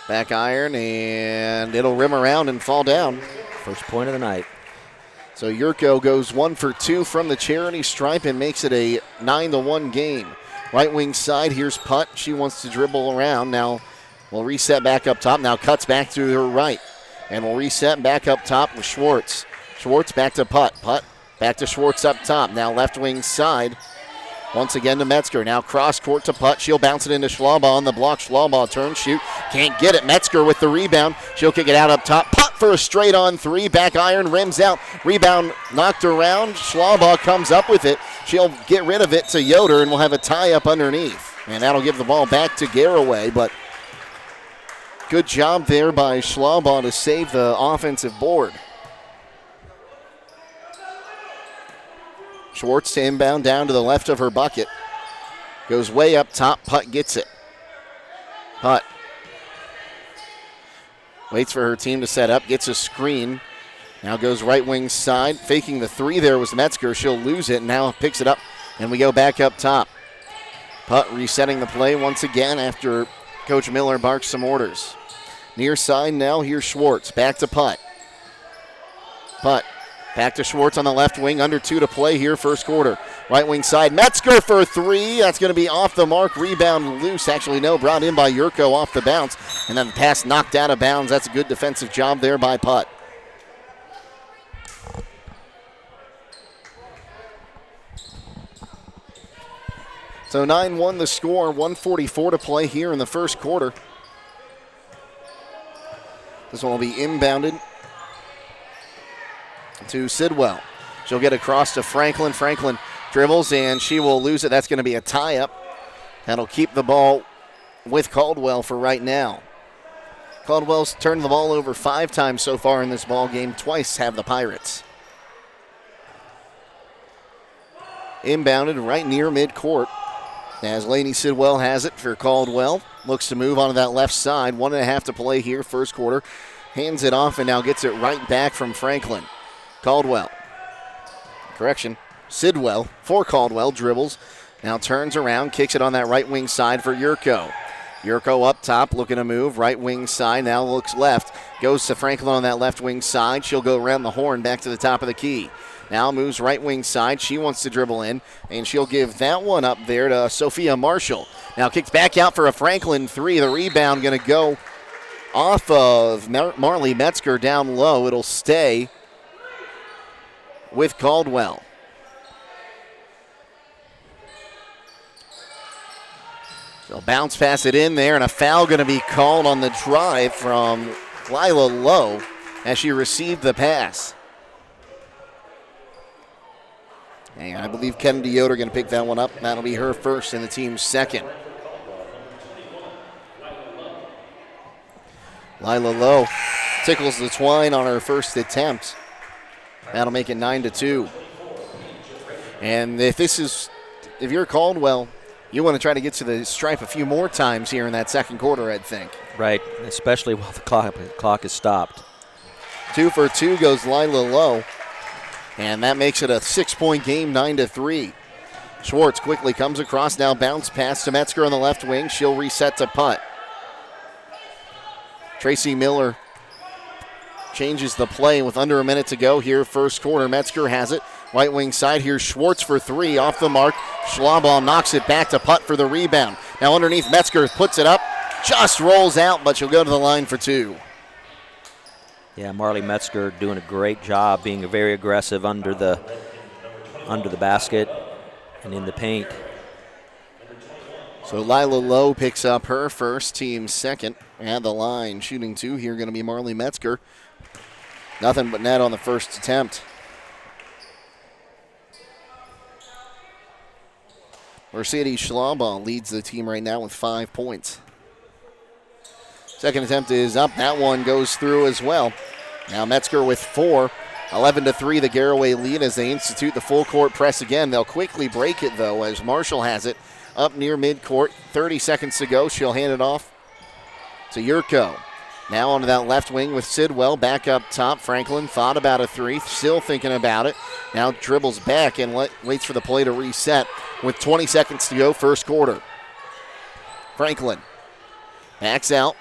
Back iron, and it'll rim around and fall down. First point of the night. So Yurko goes 1 for 2 from the charity stripe and makes it a 9-1 game. Right wing side, here's Putt. She wants to dribble around. Now we'll reset back up top. Now cuts back to her right. And we'll reset back up top with Schwartz. Schwartz back to Putt. Putt back to Schwartz up top. Now left wing side. Once again to Metzger. Now cross court to Putt. She'll bounce it into Schlaubaugh on the block. Schlaubaugh turn, shoot. Can't get it. Metzger with the rebound. She'll kick it out up top. Putt for a straight on three. Back iron, rims out. Rebound knocked around. Schlaubaugh comes up with it. She'll get rid of it to Yoder, and we'll have a tie up underneath. And that'll give the ball back to Garaway, but good job there by Schlaubaugh to save the offensive board. Schwartz to inbound down to the left of her bucket. Goes way up top. Putt gets it. Putt waits for her team to set up. Gets a screen. Now goes right wing side. Faking the three there was Metzger. She'll lose it. Now picks it up. And we go back up top. Putt resetting the play once again after Coach Miller barks some orders. Near side now. Here's Schwartz. Back to Putt. Putt. Back to Schwartz on the left wing, under 2 to play here, first quarter. Right wing side, Metzger for three. That's going to be off the mark. Rebound loose. Actually, no, brought in by Yurko off the bounce. And then the pass knocked out of bounds. That's a good defensive job there by Putt. So 9-1 the score, 1:44 to play here in the first quarter. This one will be inbounded to Sidwell. She'll get across to Franklin. Franklin dribbles, and she will lose it. That's going to be a tie-up. That'll keep the ball with Caldwell for right now. Caldwell's turned the ball over 5 times so far in this ball game. Twice have the Pirates. Inbounded right near midcourt as Lainey Sidwell has it for Caldwell. Looks to move onto that left side. 1.5 to play here, first quarter. Hands it off and now gets it right back from Franklin. Caldwell. Correction. Sidwell for Caldwell, dribbles, now turns around, kicks it on that right wing side for Yurko. Yurko up top, looking to move, right wing side, now looks left, goes to Franklin on that left wing side. She'll go around the horn back to the top of the key. Now moves right wing side, she wants to dribble in, and she'll give that one up there to Sophia Marshall. Now kicks back out for a Franklin three, the rebound going to go off of Marley Metzger down low. It'll stay with Caldwell. They'll bounce pass it in there, and a foul going to be called on the drive from Lila Lowe as she received the pass. And I believe Kennedy Yoder going to pick that one up. That'll be her first and the team's second. Lila Lowe tickles the twine on her first attempt. That'll make it 9-2. And if you're Caldwell, you want to try to get to the stripe a few more times here in that second quarter, I'd think. Right, especially while the clock is stopped. 2 for 2 goes Lila Lowe. And that makes it a 6-point game, 9-3. Schwartz quickly comes across, now bounce pass to Metzger on the left wing. She'll reset to Putt. Tracy Miller changes the play with under a minute to go here, first quarter. Metzger has it. Right wing side, here's Schwartz for three, off the mark. Schlaball knocks it back to Putt for the rebound. Now underneath, Metzger puts it up, just rolls out, but she'll go to the line for two. Yeah, Marley Metzger doing a great job, being very aggressive under the basket and in the paint. So Lila Lowe picks up her first, team second. At the line, shooting two here, going to be Marley Metzger. Nothing but net on the first attempt. Mercedes Schlaball leads the team right now with 5 points. Second attempt is up. That one goes through as well. Now Metzger with 4. 11-3, the Garaway lead as they institute the full court press again. They'll quickly break it, though, as Marshall has it up near midcourt. 30 seconds to go. She'll hand it off to Yurko. Now onto that left wing with Sidwell back up top. Franklin thought about a three, still thinking about it. Now dribbles back and waits for the play to reset with 20 seconds to go, first quarter. Franklin backs out.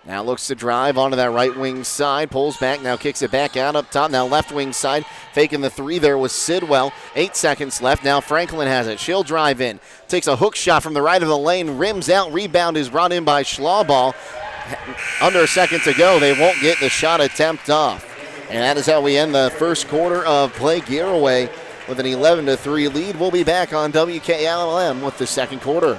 Now looks to drive onto that right wing side, pulls back, now kicks it back out up top. Now left wing side, faking the three there was Sidwell. 8 seconds left, now Franklin has it. She'll drive in, takes a hook shot from the right of the lane, rims out, rebound is brought in by Schlaball. Under a second to go, they won't get the shot attempt off. And that is how we end the first quarter of play. Garaway with an 11-3 lead. We'll be back on WKLM with the second quarter.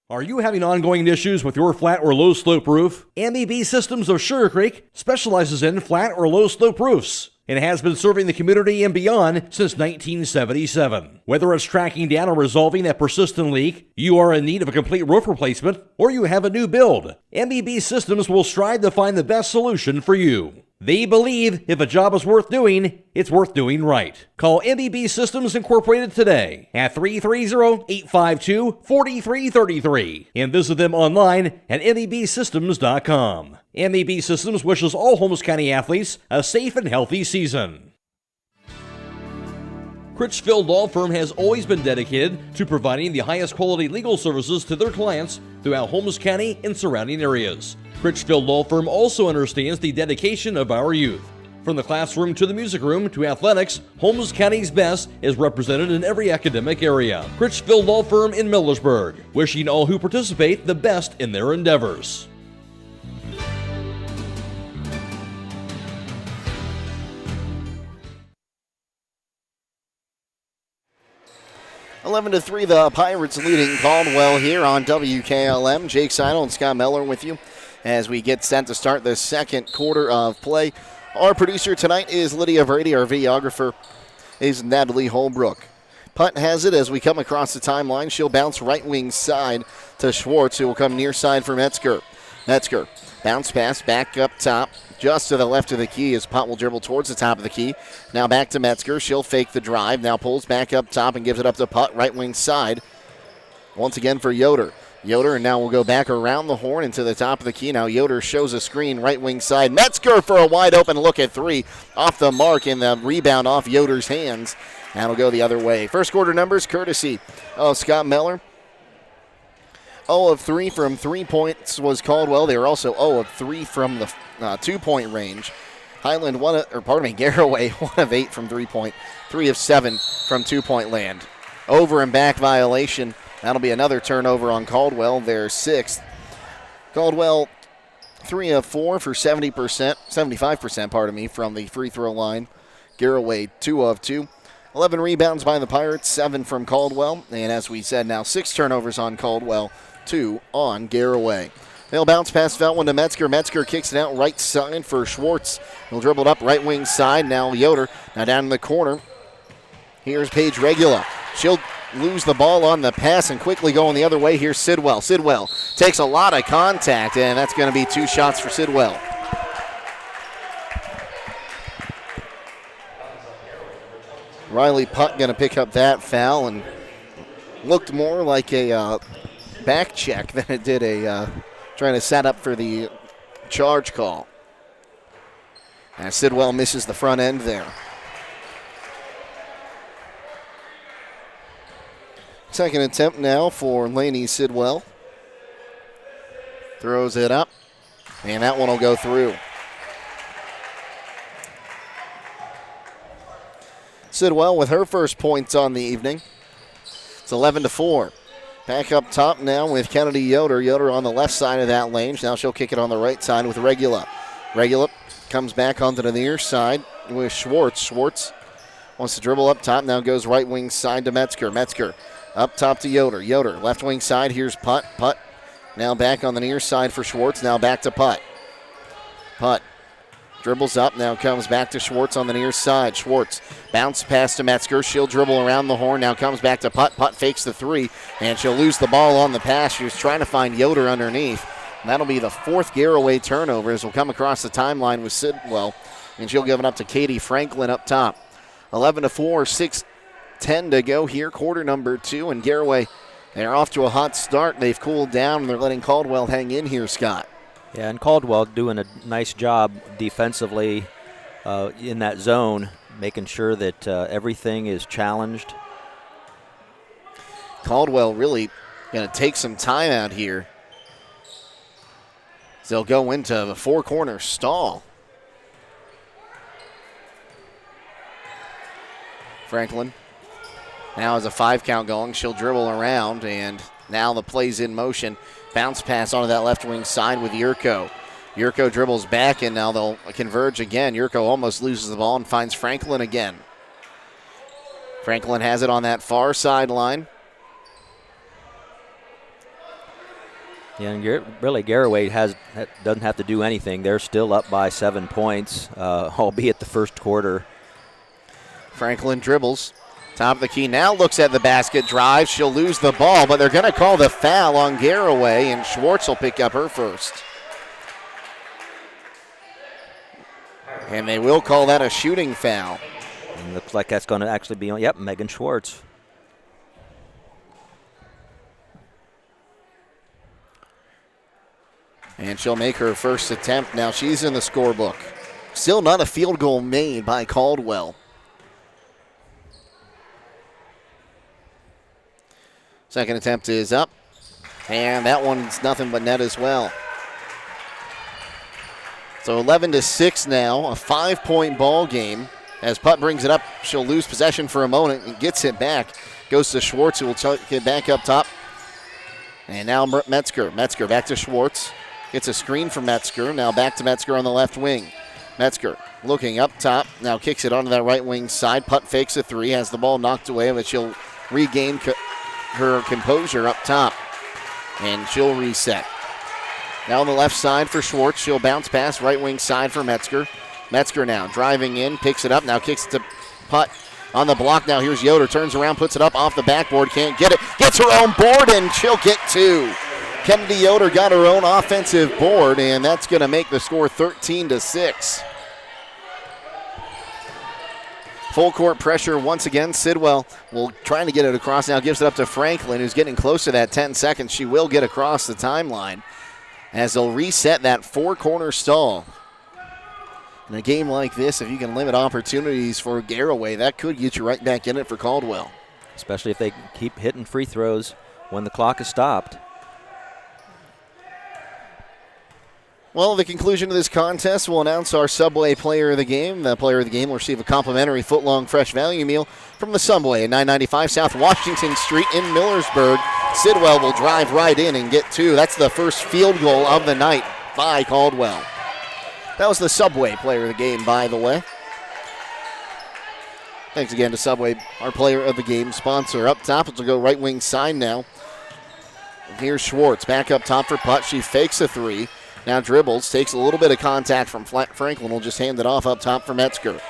Are you having ongoing issues with your flat or low slope roof? MEB Systems of Sugarcreek specializes in flat or low slope roofs and has been serving the community and beyond since 1977. Whether it's tracking down or resolving that persistent leak, you are in need of a complete roof replacement, or you have a new build, MEB Systems will strive to find the best solution for you. They believe if a job is worth doing, it's worth doing right. Call MEB Systems Incorporated today at 330-852-4333 and visit them online at mebsystems.com. MEB Systems wishes all Holmes County athletes a safe and healthy season. Critchfield Law Firm has always been dedicated to providing the highest quality legal services to their clients throughout Holmes County and surrounding areas. Critchfield Law Firm also understands the dedication of our youth. From the classroom to the music room to athletics, Holmes County's best is represented in every academic area. Critchfield Law Firm in Millersburg, wishing all who participate the best in their endeavors. 11-3, the Pirates leading Caldwell here on WKLM. Jake Sidle and Scott Mellor with you as we get set to start the second quarter of play. Our producer tonight is Lydia Brady. Our videographer is Natalie Holbrook. Punt has it as we come across the timeline. She'll bounce right wing side to Schwartz, who will come near side for Metzger. Metzger, bounce pass back up top, just to the left of the key as Punt will dribble towards the top of the key. Now back to Metzger. She'll fake the drive. Now pulls back up top and gives it up to Putt, right wing side. Once again for Yoder. Yoder, and now we'll go back around the horn into the top of the key. Now Yoder shows a screen right wing side. Metzger for a wide open look at three. Off the mark, and the rebound off Yoder's hands. That'll go the other way. First quarter numbers courtesy of Scott Mellor. 0 of 3 from 3 points was Caldwell. They were also 0 of 3 from the 2-point range. Highland, Garaway, 1 of 8 from 3-point, 3 of 7 from 2-point land. Over and back violation. That'll be another turnover on Caldwell, their 6th. Caldwell, 3 of 4 for 75% from the free throw line. Garaway, 2 of 2. 11 rebounds by the Pirates, 7 from Caldwell. And as we said, now 6 turnovers on Caldwell, 2 on Garaway. They'll bounce past that one to Metzger. Metzger kicks it out right side for Schwartz. He'll dribble it up right wing side. Now Yoder. Now down in the corner. Here's Paige Regula. She'll lose the ball on the pass and quickly going the other way. Here's Sidwell. Sidwell takes a lot of contact, and that's going to be 2 shots for Sidwell. Riley Putt going to pick up that foul, and looked more like a back check than it did a trying to set up for the charge call. And Sidwell misses the front end there. Second attempt now for Lainey Sidwell. Throws it up, and that one will go through. Sidwell with her first points on the evening. It's 11-4. Back up top now with Kennedy Yoder. Yoder on the left side of that lane. Now she'll kick it on the right side with Regula. Regula comes back onto the near side with Schwartz. Schwartz wants to dribble up top. Now goes right wing side to Metzger. Metzger up top to Yoder. Yoder left wing side. Here's Putt. Putt now back on the near side for Schwartz. Now back to Putt. Putt dribbles up, now comes back to Schwartz on the near side. Schwartz bounce pass to Metzger. She'll dribble around the horn, now comes back to Putt. Putt fakes the 3, and she'll lose the ball on the pass. She was trying to find Yoder underneath. And that'll be the 4th Garaway turnover as we'll come across the timeline with Sidwell, and she'll give it up to Katie Franklin up top. 11-4, 6:10 to go here, quarter number 2, and Garaway, they're off to a hot start. They've cooled down, and they're letting Caldwell hang in here, Scott. Yeah, and Caldwell doing a nice job defensively in that zone, making sure that everything is challenged. Caldwell really going to take some time out here. They'll go into the 4-corner stall. Franklin now has a 5 count going. She'll dribble around, and now the play's in motion. Bounce pass onto that left wing side with Yurko. Yurko dribbles back, and now they'll converge again. Yurko almost loses the ball and finds Franklin again. Franklin has it on that far sideline. Yeah, and really Garaway doesn't have to do anything. They're still up by 7 points, albeit the first quarter. Franklin dribbles. Top of the key now looks at the basket, drives. She'll lose the ball, but they're going to call the foul on Garaway, and Schwartz will pick up her first. And they will call that a shooting foul. And looks like that's going to actually be on, Megan Schwartz. And she'll make her first attempt. Now she's in the scorebook. Still not a field goal made by Caldwell. Second attempt is up, and that one's nothing but net as well. So 11-6 now, a 5-point ball game. As Putt brings it up, she'll lose possession for a moment and gets it back. Goes to Schwartz, who will take it back up top. And now Metzger. Metzger back to Schwartz. Gets a screen from Metzger. Now back to Metzger on the left wing. Metzger looking up top. Now kicks it onto that right wing side. Putt fakes a three. Has the ball knocked away, but she'll regain her composure up top. And she'll reset. Now on the left side for Schwartz. She'll bounce past right wing side for Metzger. Metzger now driving in, picks it up, now kicks it to Putt on the block. Now here's Yoder, turns around, puts it up off the backboard, can't get it, gets her own board, and she'll get two. Kennedy Yoder got her own offensive board, and that's going to make the score 13-6. Full court pressure once again. Sidwell will try to get it across now, gives it up to Franklin, who's getting close to that 10 seconds. She will get across the timeline as they'll reset that four-corner stall. In a game like this, if you can limit opportunities for Garaway, that could get you right back in it for Caldwell. Especially if they keep hitting free throws when the clock is stopped. Well, at the conclusion of this contest, we'll announce our Subway Player of the Game. The Player of the Game will receive a complimentary foot-long fresh value meal from the Subway at 995 South Washington Street in Millersburg. Sidwell will drive right in and get two. That's the first field goal of the night by Caldwell. That was the Subway Player of the Game, by the way. Thanks again to Subway, our Player of the Game sponsor. Up top, it'll go right wing side now. Here's Schwartz back up top for Putt. She fakes a three. Now dribbles, takes a little bit of contact from Franklin. Will just hand it off up top for Metzger.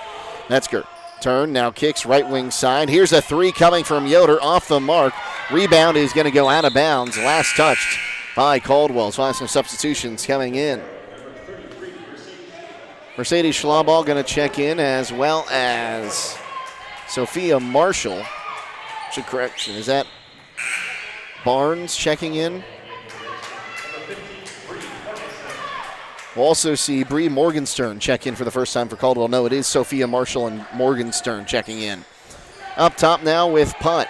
Metzger, turn, now kicks right wing side. Here's a three coming from Yoder off the mark. Rebound is going to go out of bounds. Last touched by Caldwell. So I have some substitutions coming in. Mercedes Schlaball going to check in, as well as Sophia Marshall. Correction, is that Barnes checking in? We'll also see Bree Morgenstern check in for the first time for Caldwell. No, it is Sophia Marshall and Morgenstern checking in. Up top now with Putt.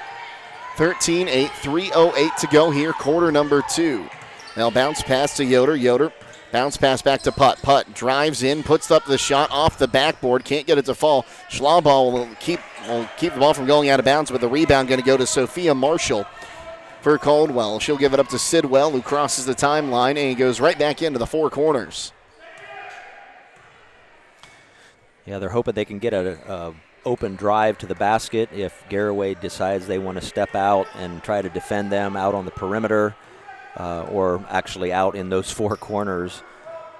13-8, 3:08 to go here, quarter number two. Now bounce pass to Yoder. Yoder. Bounce pass back to Putt. Putt drives in, puts up the shot off the backboard. Can't get it to fall. Schlaball will keep the ball from going out of bounds, but the rebound going to go to Sophia Marshall for Caldwell. She'll give it up to Sidwell, who crosses the timeline, and he goes right back into the four corners. Yeah, they're hoping they can get a open drive to the basket if Garaway decides they want to step out and try to defend them out on the perimeter. Or actually out in those four corners,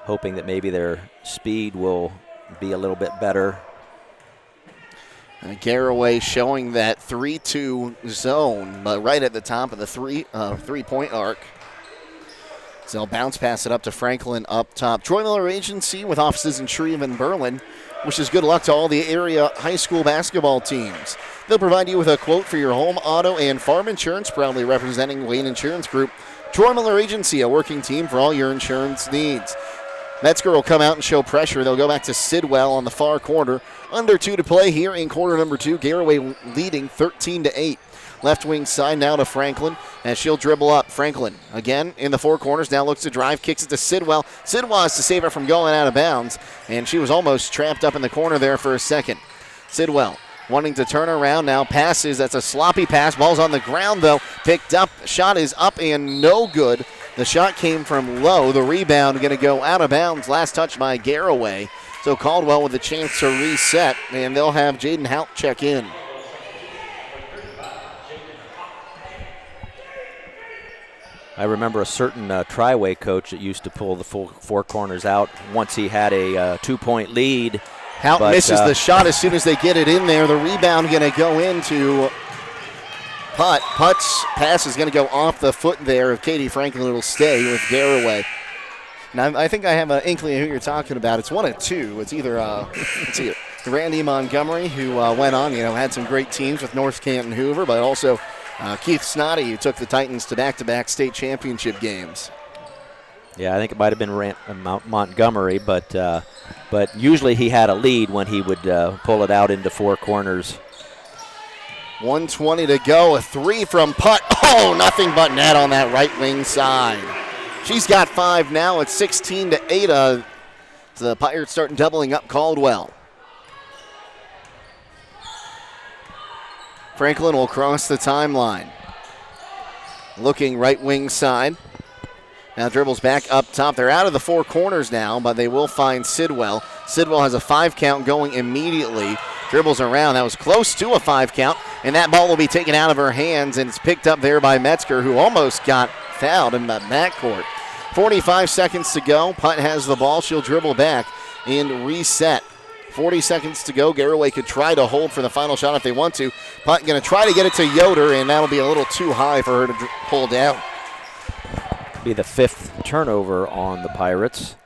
hoping that maybe their speed will be a little bit better. Garaway showing that 3-2 zone, but right at the top of the three-point arc. So they'll bounce pass it up to Franklin up top. Troy Miller Agency with offices in Shreve and Berlin wishes good luck to all the area high school basketball teams. They'll provide you with a quote for your home, auto, and farm insurance, proudly representing Wayne Insurance Group. Troy Miller Agency, a working team for all your insurance needs. Metzger will come out and show pressure. They'll go back to Sidwell on the far corner. Under two to play here in quarter number two. Garaway leading 13-8. Left wing side now to Franklin, and she'll dribble up. Franklin again in the four corners. Now looks to drive, kicks it to Sidwell. Sidwell has to save it from going out of bounds, and she was almost trapped up in the corner there for a second. Sidwell wanting to turn around now, passes. That's a sloppy pass. Ball's on the ground, though. Picked up. Shot is up and no good. The shot came from low. The rebound going to go out of bounds. Last touch by Garaway. So Caldwell with a chance to reset, and they'll have Jaden Hout check in. I remember a certain Tri-Way coach that used to pull the full four corners out once he had a 2-point lead. Hout misses the shot as soon as they get it in there. The rebound going to go into Putt. Putt's pass is going to go off the foot there of Katie Franklin. It'll stay with Garaway. Now, I think I have an inkling of who you're talking about. It's one of two. It's either Randy Montgomery, who went on, had some great teams with North Canton Hoover, but also Keith Snoddy, who took the Titans to back-to-back state championship games. Yeah, I think it might have been Montgomery, but usually he had a lead when he would pull it out into four corners. 1:20 to go. A three from Putt. Oh, nothing but net on that right wing side. She's got five now. It's 16-8. So the Pirates starting doubling up Caldwell. Franklin will cross the timeline. Looking right wing side. Now dribbles back up top. They're out of the four corners now, but they will find Sidwell. Sidwell has a 5 count going immediately. Dribbles around. That was close to a 5 count, and that ball will be taken out of her hands, and it's picked up there by Metzger, who almost got fouled in the backcourt. 45 seconds to go. Putt has the ball. She'll dribble back and reset. 40 seconds to go. Garaway could try to hold for the final shot if they want to. Putt going to try to get it to Yoder, and that'll be a little too high for her to pull down. Be the 5th turnover on the Pirates.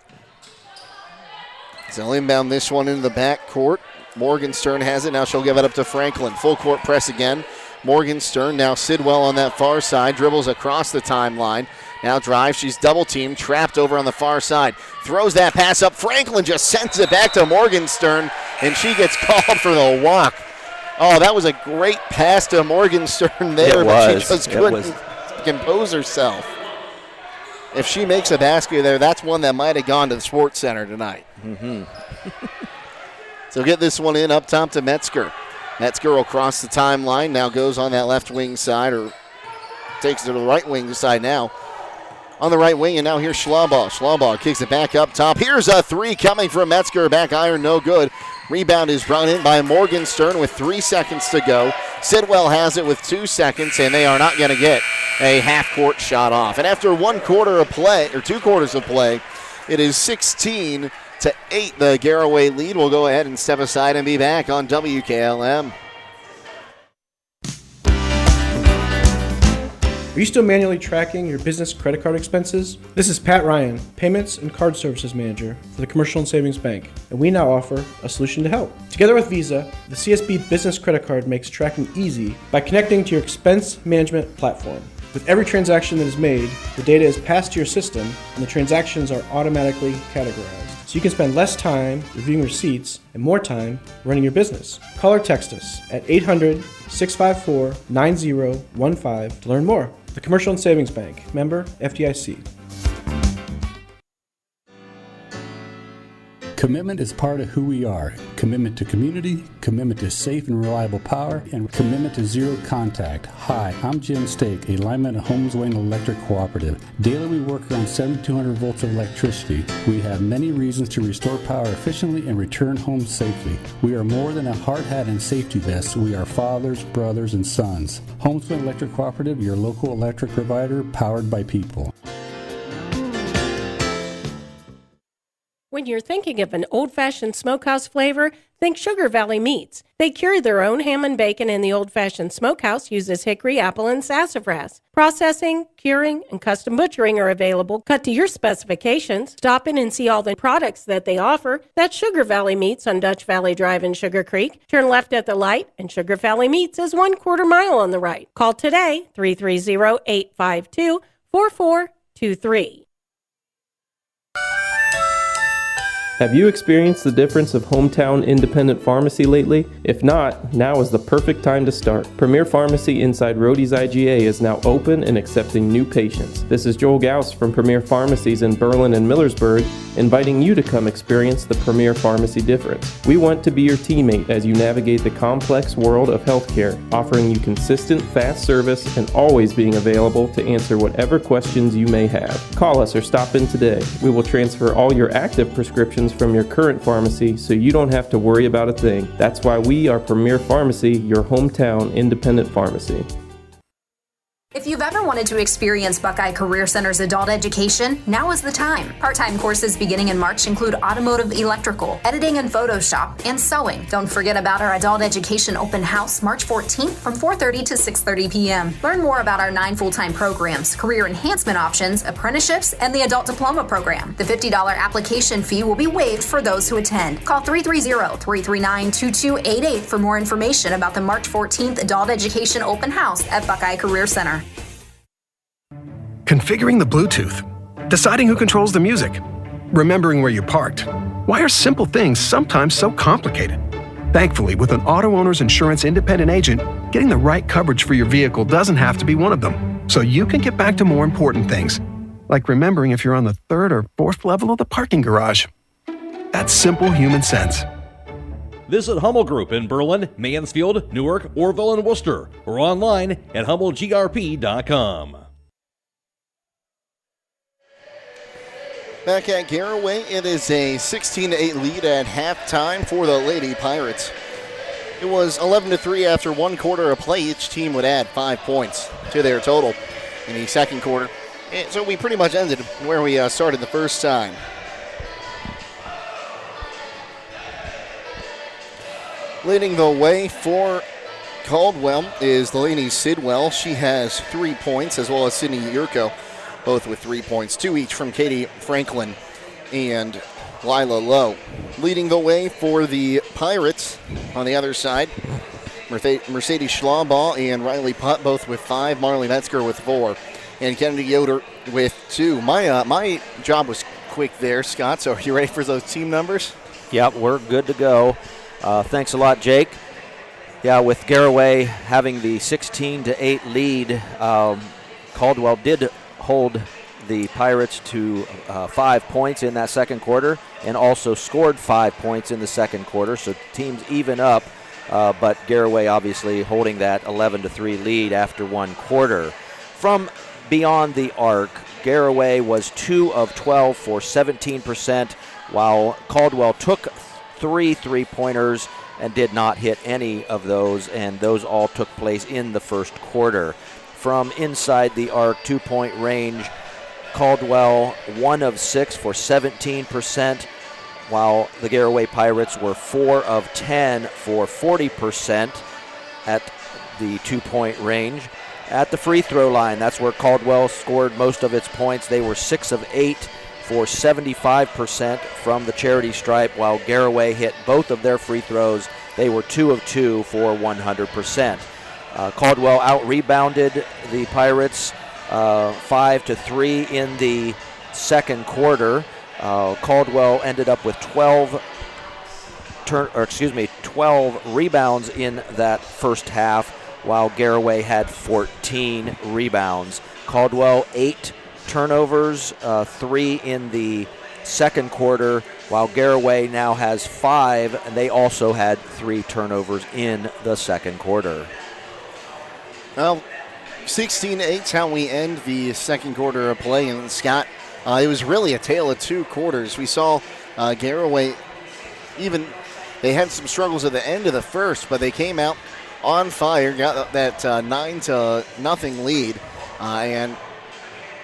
They'll inbound this one into the backcourt. Morgenstern has it. Now she'll give it up to Franklin. Full court press again. Morgenstern, now Sidwell on that far side. Dribbles across the timeline. Now drives. She's double teamed. Trapped over on the far side. Throws that pass up. Franklin just sends it back to Morgenstern, and she gets called for the walk. Oh, that was a great pass to Morgenstern there, but she just couldn't compose herself. If she makes a basket there, that's one that might have gone to the Sports Center tonight. Mm-hmm. So get this one in up top to Metzger. Metzger will cross the timeline, now goes on that left wing side, or takes it to the right wing side now. On the right wing, and now here's Schlaubaugh. Schlaubaugh kicks it back up top. Here's a 3 coming from Metzger. Back iron, no good. Rebound is brought in by Morgenstern with 3 seconds to go. Sidwell has it with 2 seconds, and they are not going to get a half-court shot off. And after 1 quarter of play, or 2 quarters of play, it is 16-8. The Garaway lead. Will go ahead and step aside and be back on WKLM. Are you still manually tracking your business credit card expenses? This is Pat Ryan, Payments and Card Services Manager for the Commercial and Savings Bank, and we now offer a solution to help. Together with Visa, the CSB Business Credit Card makes tracking easy by connecting to your expense management platform. With every transaction that is made, the data is passed to your system, and the transactions are automatically categorized, so you can spend less time reviewing receipts and more time running your business. Call or text us at 800-654-9015 to learn more. The Commercial and Savings Bank, member FDIC. Commitment is part of who we are. Commitment to community, commitment to safe and reliable power, and commitment to zero contact. Hi, I'm Jim Stake, a lineman at Holmes Wayne Electric Cooperative. Daily we work around 7,200 volts of electricity. We have many reasons to restore power efficiently and return home safely. We are more than a hard hat and safety vest. We are fathers, brothers, and sons. Holmes Wayne Electric Cooperative, your local electric provider, powered by people. When you're thinking of an old-fashioned smokehouse flavor, think Sugar Valley Meats. They cure their own ham and bacon, and the old-fashioned smokehouse uses hickory, apple, and sassafras. Processing, curing, and custom butchering are available, cut to your specifications. Stop in and see all the products that they offer. That's Sugar Valley Meats on Dutch Valley Drive in Sugarcreek. Turn left at the light, and Sugar Valley Meats is 1/4 mile on the right. Call today, 330-852-4423. Have you experienced the difference of hometown independent pharmacy lately? If not, now is the perfect time to start. Premier Pharmacy inside Rhodey's IGA is now open and accepting new patients. This is Joel Gauss from Premier Pharmacies in Berlin and Millersburg, inviting you to come experience the Premier Pharmacy difference. We want to be your teammate as you navigate the complex world of healthcare, offering you consistent, fast service and always being available to answer whatever questions you may have. Call us or stop in today. We will transfer all your active prescriptions from your current pharmacy so you don't have to worry about a thing. That's why we are Premier Pharmacy, your hometown independent pharmacy. If you've ever wanted to experience Buckeye Career Center's adult education, now is the time. Part-time courses beginning in March include automotive electrical, editing and Photoshop, and sewing. Don't forget about our adult education open house March 14th from 4:30 to 6:30 p.m. Learn more about our 9 full-time programs, career enhancement options, apprenticeships, and the adult diploma program. The $50 application fee will be waived for those who attend. Call 330-339-2288 for more information about the March 14th adult education open house at Buckeye Career Center. Configuring the Bluetooth, deciding who controls the music, remembering where you parked. Why are simple things sometimes so complicated? Thankfully, with an auto owner's insurance independent agent, getting the right coverage for your vehicle doesn't have to be one of them, so you can get back to more important things, like remembering if you're on the 3rd or 4th level of the parking garage. That's simple human sense. Visit Hummel Group in Berlin, Mansfield, Newark, Orville, and Worcester, or online at hummelgrp.com. Back at Garaway, it is a 16-8 lead at halftime for the Lady Pirates. It was 11-3 after one quarter of play. Each team would add 5 points to their total in the second quarter. And so we pretty much ended where we started the first time. Leading the way for Caldwell is the lady Sidwell. She has 3 points, as well as Sydney Yurko, both with 3 points, 2 each from Katie Franklin and Lila Lowe. Leading the way for the Pirates on the other side, Mercedes Schlaubaugh and Riley Putt, both with 5, Marley Metzger with 4, and Kennedy Yoder with 2. My job was quick there, Scott, so are you ready for those team numbers? Yep, we're good to go. Thanks a lot, Jake. Yeah, with Garaway having the 16-8 lead, Caldwell did hold the Pirates to 5 points in that second quarter and also scored 5 points in the second quarter, so teams even up, but Garaway obviously holding that 11-3 lead after one quarter. From beyond the arc, Garaway was 2 of 12 for 17%, while Caldwell took 3 3-pointers and did not hit any of those, and those all took place in the first quarter. From inside the arc, 2-point range, Caldwell 1 of 6 for 17%, while the Garaway Pirates were 4 of 10 for 40% at the 2-point range. At the free throw line, that's where Caldwell scored most of its points. They were 6 of 8 for 75% from the charity stripe, while Garaway hit both of their free throws. They were 2 of 2 for 100%. Caldwell out-rebounded the Pirates 5-3 in the second quarter. Caldwell ended up with 12 rebounds in that first half, while Garaway had 14 rebounds. Caldwell 8 turnovers, 3 in the second quarter, while Garaway now has 5, and they also had 3 turnovers in the second quarter. Well, 16-8 is how we end the second quarter of play, and Scott, it was really a tale of 2 quarters. We saw Garaway, they had some struggles at the end of the first, but they came out on fire, got that 9-0 lead, and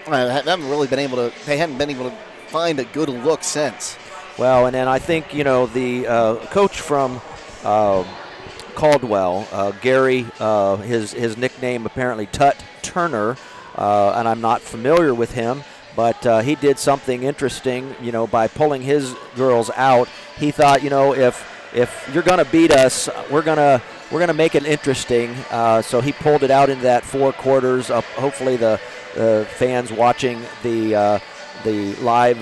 they hadn't been able to find a good look since. Well, and then I think, the coach from Caldwell, Gary, his nickname apparently Tut Turner, and I'm not familiar with him, but he did something interesting, by pulling his girls out. He thought, if you're going to beat us, we're going to make it interesting. So he pulled it out into that 4 quarters. Hopefully the fans watching the live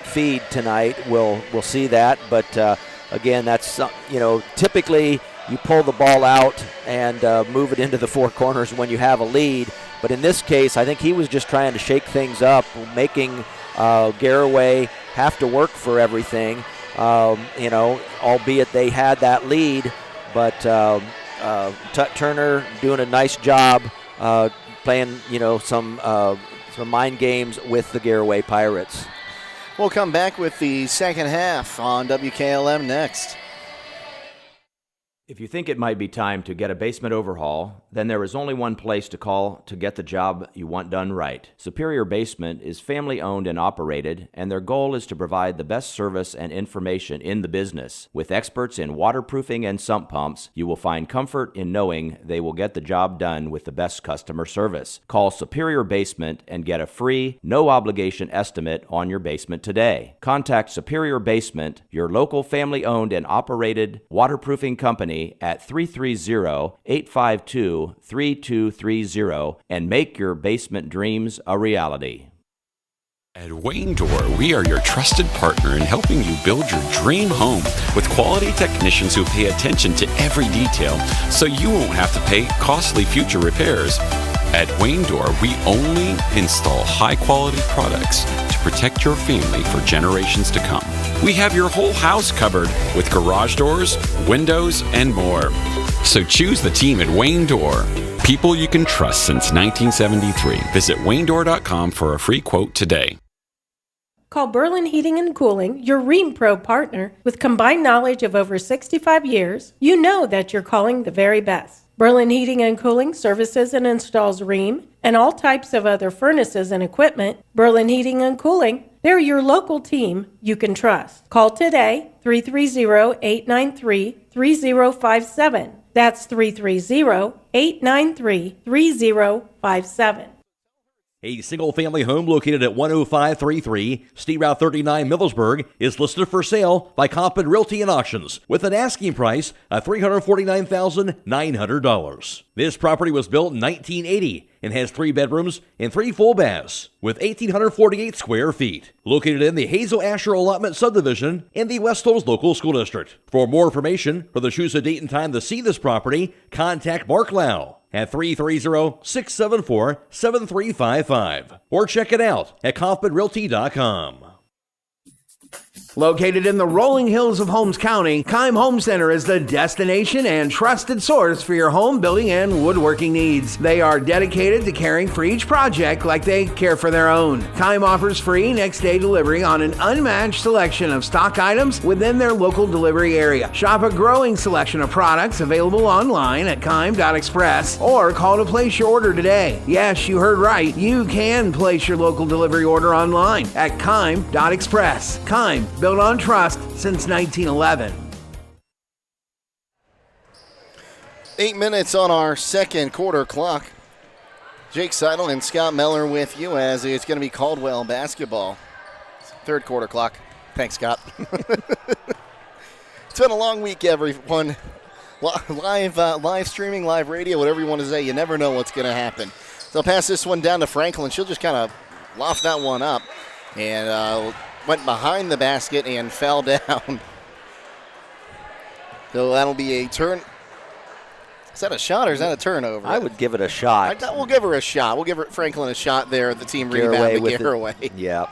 feed tonight will see that. But again, that's typically you pull the ball out and move it into the 4 corners when you have a lead. But in this case, I think he was just trying to shake things up, making Garaway have to work for everything. Albeit they had that lead, but Tut Turner doing a nice job playing, some mind games with the Garaway Pirates. We'll come back with the second half on WKLM next. If you think it might be time to get a basement overhaul, then there is only one place to call to get the job you want done right. Superior Basement is family-owned and operated, and their goal is to provide the best service and information in the business. With experts in waterproofing and sump pumps, you will find comfort in knowing they will get the job done with the best customer service. Call Superior Basement and get a free, no-obligation estimate on your basement today. Contact Superior Basement, your local family-owned and operated waterproofing company, at 330-852-3230 and make your basement dreams a reality. At Wayne Door, we are your trusted partner in helping you build your dream home with quality technicians who pay attention to every detail so you won't have to pay costly future repairs. At Wayne Door, we only install high-quality products to protect your family for generations to come. We have your whole house covered with garage doors, windows, and more. So choose the team at Wayne Door. People you can trust since 1973. Visit waynedoor.com for a free quote today. Call Berlin Heating and Cooling, your Ream Pro partner. With combined knowledge of over 65 years, you know that you're calling the very best. Berlin Heating and Cooling services and installs Ream and all types of other furnaces and equipment. Berlin Heating and Cooling, they're your local team you can trust. Call today, 330-893-3057. That's 330-893-3057. A single-family home located at 10533 State Route 39 Millersburg is listed for sale by Compton Realty and Auctions with an asking price of $349,900. This property was built in 1980 and has 3 bedrooms and 3 full baths with 1,848 square feet. Located in the Hazel Asher Allotment Subdivision in the West Hills Local School District. For more information or to choose a date and time to see this property, contact Mark Lau at 330-674-7355 or check it out at kaufmanrealty.com. Located in the rolling hills of Holmes County, Keim Home Center is the destination and trusted source for your home building and woodworking needs. They are dedicated to caring for each project like they care for their own. Keim offers free next-day delivery on an unmatched selection of stock items within their local delivery area. Shop a growing selection of products available online at keim.express or call to place your order today. Yes, you heard right. You can place your local delivery order online at keim.express. Keim, built on trust since 1911. 8 minutes on our second quarter clock. Jake Sidle and Scott Mellor with you as it's going to be Caldwell basketball. Third quarter clock. Thanks, Scott. It's been a long week, everyone. Live streaming, live radio, whatever you want to say. You never know what's going to happen. So I'll pass this one down to Franklin. She'll just kind of loft that one up and went behind the basket and fell down. So that'll be a turn. Is that a shot or is that a turnover? I would give it a shot. We'll give her a shot. We'll give Franklin a shot there. The team rebound to Garaway. Yeah.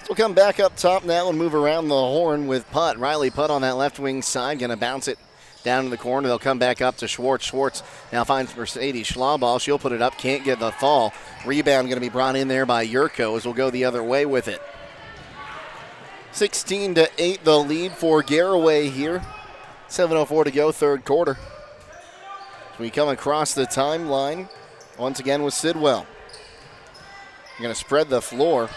So we'll come back up top now and move around the horn with Putt. Riley Putt on that left wing side, going to bounce it down to the corner. They'll come back up to Schwartz. Schwartz now finds Mercedes Schlaball. She'll put it up, can't get the fall. Rebound going to be brought in there by Yurko as we'll go the other way with it. 16-8 the lead for Garaway here. 7:04 to go, third quarter. So we come across the timeline once again with Sidwell. You're going to spread the floor.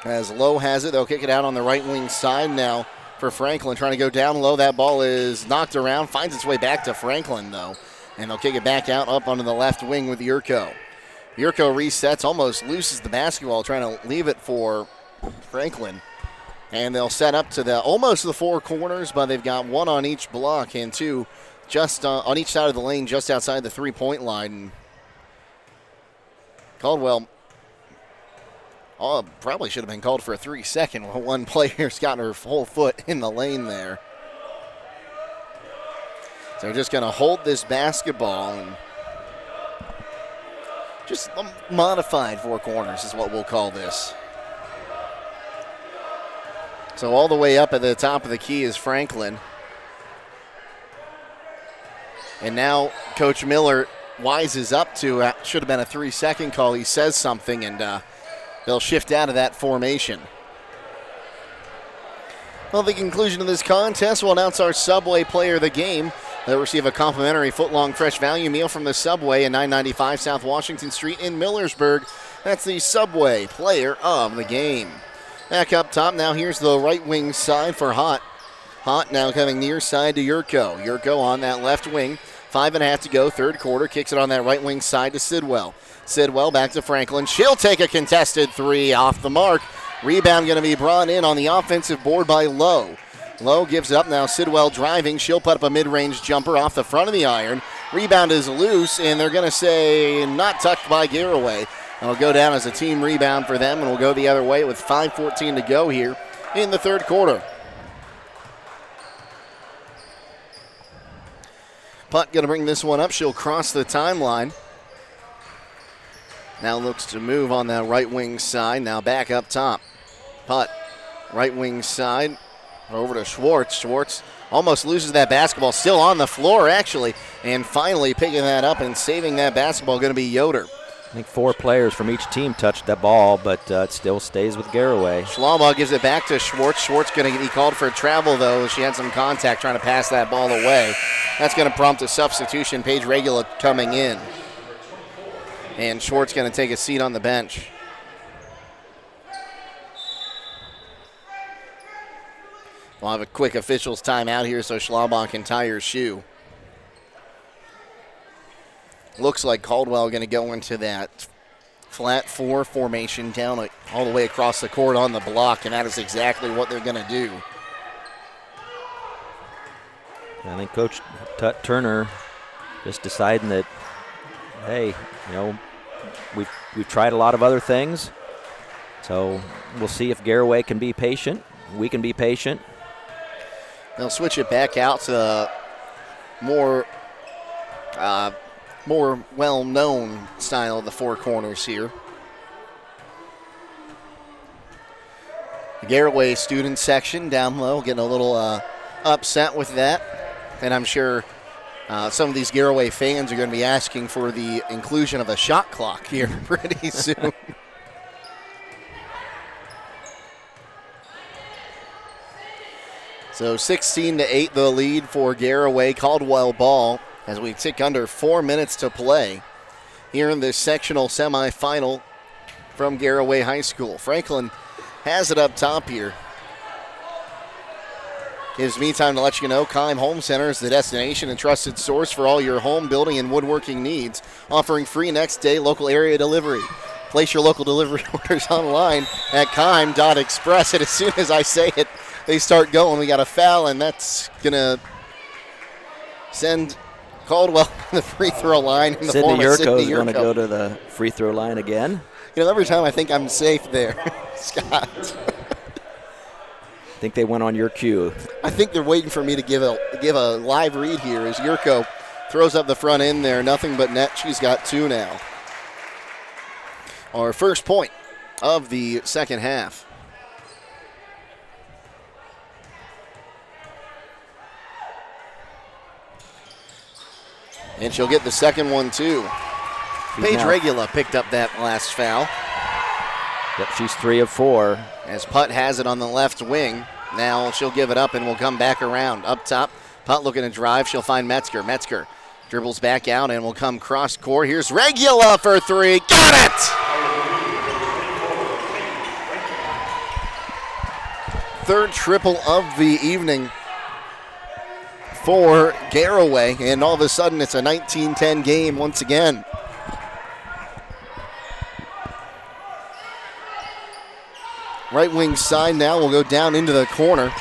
As Lowe has it, they'll kick it out on the right wing side now for Franklin. Trying to go down low. That ball is knocked around. Finds its way back to Franklin, though. And they'll kick it back out up onto the left wing with Yurko. Yurko resets, almost loses the basketball, trying to leave it for Franklin. And they'll set up to almost the four corners, but they've got one on each block and two just on each side of the lane, just outside the three-point line. And Caldwell probably should have been called for a 3-second. One player's got her whole foot in the lane there. So they're just going to hold this basketball and just modified four corners is what we'll call this. So all the way up at the top of the key is Franklin. And now Coach Miller wises up to, should have been a 3-second call. He says something and they'll shift out of that formation. Well, the conclusion of this contest, we'll announce our Subway player of the game. They'll receive a complimentary foot-long fresh value meal from the Subway at 995 South Washington Street in Millersburg. That's the Subway player of the game. Back up top, now here's the right wing side for Hott. Hott now coming near side to Yurko. Yurko on that left wing. 5.5 to go, third quarter. Kicks it on that right wing side to Sidwell. Sidwell back to Franklin. She'll take a contested three off the mark. Rebound going to be brought in on the offensive board by Lowe. Lowe gives up now. Sidwell driving. She'll put up a mid-range jumper off the front of the iron. Rebound is loose, and they're going to say not tucked by Garaway. It'll go down as a team rebound for them, and we'll go the other way with 5:14 to go here in the third quarter. Putt going to bring this one up. She'll cross the timeline. Now looks to move on the right wing side. Now back up top. Putt. Right wing side. Over to Schwartz. Schwartz almost loses that basketball. Still on the floor, actually. And finally picking that up and saving that basketball going to be Yoder. I think 4 players from each team touched that ball, but it still stays with Garaway. Schlaubaugh gives it back to Schwartz. Schwartz going to be called for travel, though. She had some contact trying to pass that ball away. That's going to prompt a substitution. Paige Regula coming in. And Schwartz going to take a seat on the bench. We'll have a quick officials timeout here so Schlaubaugh can tie her shoe. Looks like Caldwell going to go into that flat 4 formation down all the way across the court on the block, and that is exactly what they're going to do. I think Coach Turner just deciding that, hey, we've tried a lot of other things, so we'll see if Garaway can be patient. We can be patient. They'll switch it back out to more well-known style of the 4 corners here. The Garaway student section down low getting a little upset with that. And I'm sure some of these Garaway fans are going to be asking for the inclusion of a shot clock here pretty soon. So 16-8 the lead for Garaway. Caldwell ball as we tick under 4 minutes to play here in this sectional semifinal from Garaway High School. Franklin has it up top here. Gives me time to let you know Keim Home Center is the destination and trusted source for all your home building and woodworking needs, offering free next day local area delivery. Place your local delivery orders online at keim.express, and as soon as I say it, they start going. We got a foul, and that's going to send Caldwell to the free throw line in the form of Sidney Yurko. Is going to go to the free throw line again. Every time I think I'm safe there, Scott. I think they went on your cue. I think they're waiting for me to give a live read here as Yurko throws up the front end there. Nothing but net. She's got 2 now. Our first point of the second half. And she'll get the second one, too. Paige Regula picked up that last foul. Yep, she's 3 of 4. As Putt has it on the left wing. Now she'll give it up and will come back around. Up top, Putt looking to drive. She'll find Metzger. Metzger dribbles back out and will come cross court. Here's Regula for 3. Got it! Third triple of the evening for Garaway, and all of a sudden it's a 19-10 game once again. Right wing side now will go down into the corner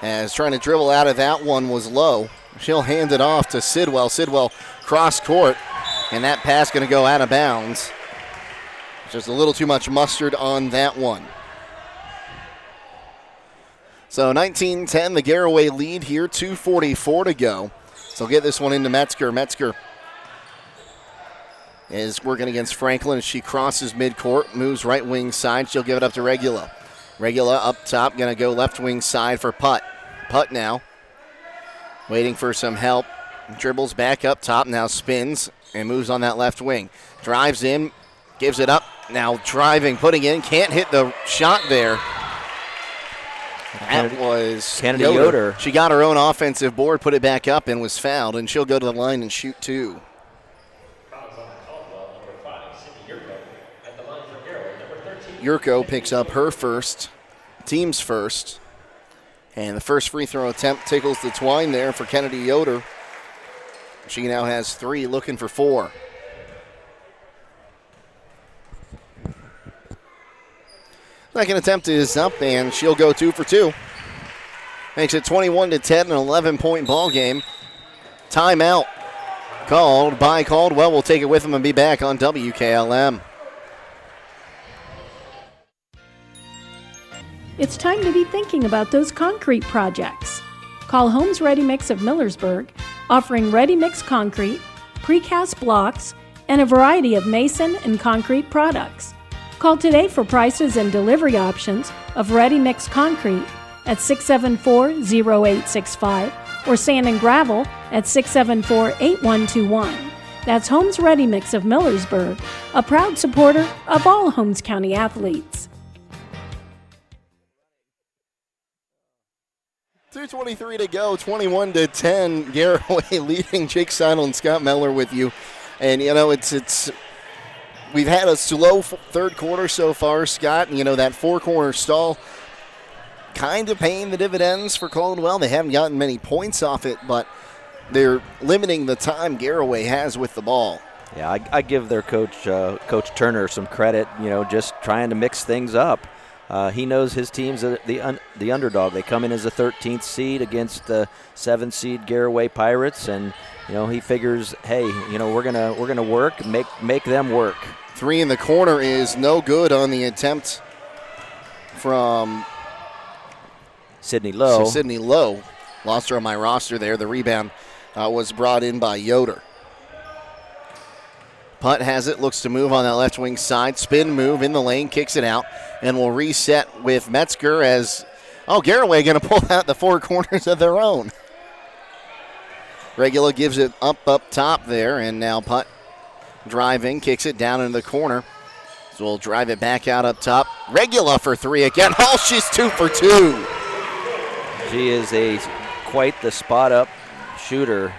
as trying to dribble out of that one was low. She'll hand it off to Sidwell. Sidwell cross court, and that pass going to go out of bounds. Just a little too much mustard on that one. So 19-10, the Garaway lead here, 2:44 to go. So get this one into Metzger. Metzger is working against Franklin as she crosses midcourt, moves right wing side. She'll give it up to Regula. Regula up top, going to go left wing side for Putt. Putt now, waiting for some help. Dribbles back up top, now spins and moves on that left wing. Drives in, gives it up, now driving, putting in, can't hit the shot there. That was Kennedy Yoder. She got her own offensive board, put it back up, and was fouled, and she'll go to the line and shoot 2. Yurko picks up her first, team's first, and the first free throw attempt tickles the twine there for Kennedy Yoder. She now has 3, looking for 4. Second attempt is up, and she'll go 2 for 2. Makes it 21-10, an 11-point ball game. Timeout called by Caldwell. We'll take it with him and be back on WKLM. It's time to be thinking about those concrete projects. Call Homes Ready Mix of Millersburg, offering ready mix concrete, precast blocks, and a variety of mason and concrete products. Call today for prices and delivery options of ready-mix concrete at 674-0865 or sand and gravel at 674-8121. That's Holmes Ready Mix of Millersburg, a proud supporter of all Holmes County athletes. 2:23 to go, 21-10. Garaway leading. Jake Sidle and Scott Mellor with you. And, it's we've had a slow third quarter so far, Scott. And, that four-corner stall kind of paying the dividends for Caldwell. They haven't gotten many points off it, but they're limiting the time Garaway has with the ball. Yeah, I give their coach, Coach Turner, some credit, just trying to mix things up. He knows his team's the underdog. They come in as a 13th seed against the 7th seed Garaway Pirates, and he figures, hey, we're gonna work, make them work. Three in the corner is no good on the attempt from Sydney Lowe. So Sydney Lowe lost her on my roster there. The rebound was brought in by Yoder. Putt has it, looks to move on that left wing side. Spin move in the lane, kicks it out, and will reset with Metzger as, Garaway going to pull out the four corners of their own. Regula gives it up top there, and now Putt driving, kicks it down into the corner. So we'll drive it back out up top. Regula for three again. She's 2 for 2. She is quite the spot-up shooter.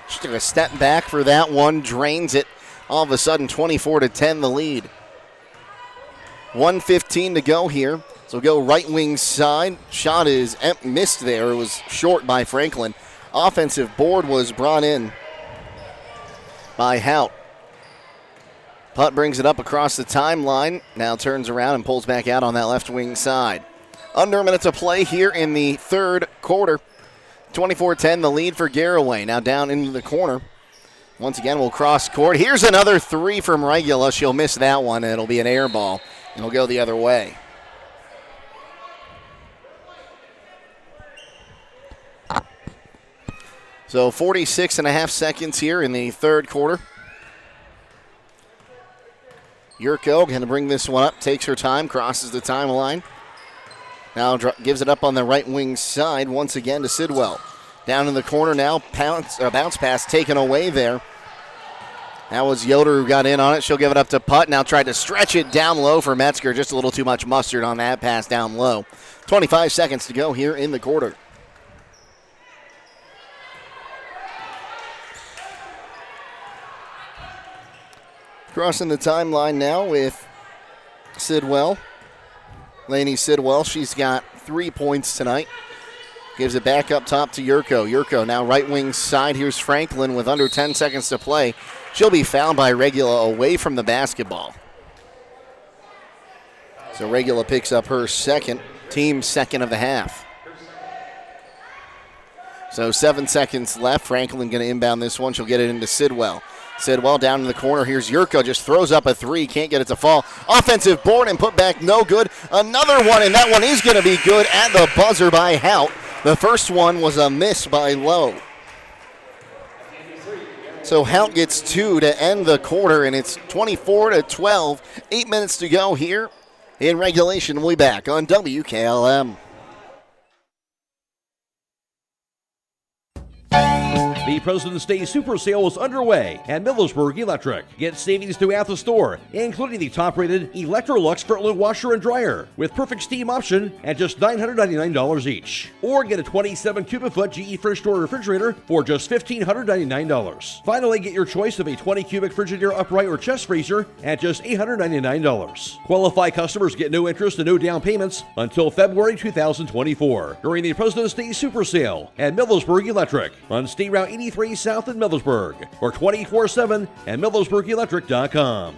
She took a step back for that one, drains it. All of a sudden, 24-10 the lead. 1:15 to go here. So go right wing side. Shot is missed there. It was short by Franklin. Offensive board was brought in by Hout. Putt brings it up across the timeline. Now turns around and pulls back out on that left wing side. Under a minute to play here in the third quarter. 24-10 the lead for Garaway. Now down into the corner. Once again, we'll cross court. Here's another three from Regula. She'll miss that one, and it'll be an air ball. It'll go the other way. So 46 and a half seconds here in the third quarter. Yurko going to bring this one up, takes her time, crosses the timeline. Now gives it up on the right wing side once again to Sidwell. Down in the corner now, bounce pass taken away there. That was Yoder who got in on it. She'll give it up to Putt. Now tried to stretch it down low for Metzger. Just a little too much mustard on that pass down low. 25 seconds to go here in the quarter. Crossing the timeline now with Sidwell. Lainey Sidwell, she's got 3 points tonight. Gives it back up top to Yurko. Yurko now right wing side. Here's Franklin with under 10 seconds to play. She'll be fouled by Regula away from the basketball. So Regula picks up her second, team second of the half. So 7 seconds left. Franklin going to inbound this one. She'll get it into Sidwell. Sidwell down in the corner. Here's Yurko. Just throws up a three. Can't get it to fall. Offensive board and put back no good. Another one, and that one is going to be good at the buzzer by Hout. The first one was a miss by Lowe. So Hout gets two to end the quarter, and it's 24-12. 8 minutes to go here in regulation. We'll be back on WKLM. The President's Day Super Sale is underway at Millersburg Electric. Get savings throughout the store, including the top-rated Electrolux Furtlow washer and dryer with perfect steam option at just $999 each. Or get a 27 cubic foot GE Fridge Store refrigerator for just $1,599. Finally, get your choice of a 20 cubic Frigidaire upright or chest freezer at just $899. Qualified customers get no interest and no down payments until February 2024 during the President's Day Super Sale at Millersburg Electric on State Route 83 South in Millersburg or 24/7 at millersburgelectric.com.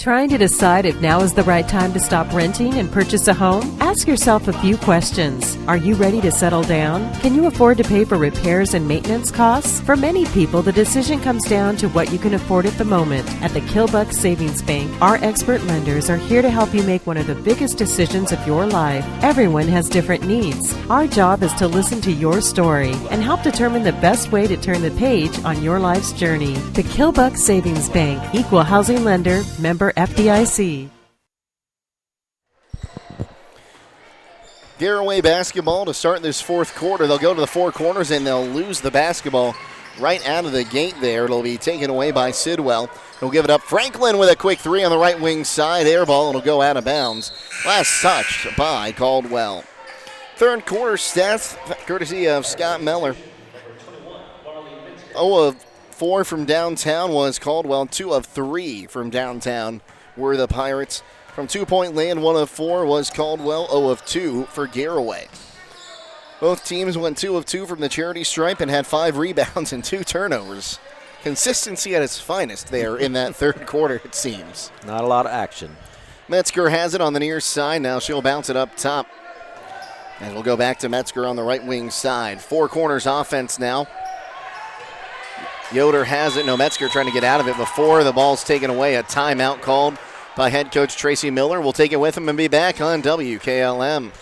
Trying to decide if now is the right time to stop renting and purchase a home? Ask yourself a few questions. Are you ready to settle down? Can you afford to pay for repairs and maintenance costs? For many people, the decision comes down to what you can afford at the moment. At the Kilbuck Savings Bank, our expert lenders are here to help you make one of the biggest decisions of your life. Everyone has different needs. Our job is to listen to your story and help determine the best way to turn the page on your life's journey. The Kilbuck Savings Bank, Equal Housing Lender, member FDIC. Garaway basketball to start this fourth quarter. They'll go to the four corners and they'll lose the basketball right out of the gate there. It'll be taken away by Sidwell. He'll give it up. Franklin with a quick three on the right wing side. Air ball. It'll go out of bounds. Last touched by Caldwell. Third quarter stats courtesy of Scott Mellor. 0 of 4 from downtown was Caldwell. 2 of 3 from downtown were the Pirates. From 2-point land, 1 of 4 was Caldwell. 0 of 2 for Garaway. Both teams went 2 of 2 from the charity stripe and had 5 rebounds and 2 turnovers. Consistency at its finest there in that third quarter, it seems. Not a lot of action. Metzger has it on the near side. Now she'll bounce it up top. And we'll go back to Metzger on the right wing side. Four corners offense now. Yoder has it. No, Metzger trying to get out of it before the ball's taken away. A timeout called by head coach Tracy Miller. We'll take it with him and be back on WKLM.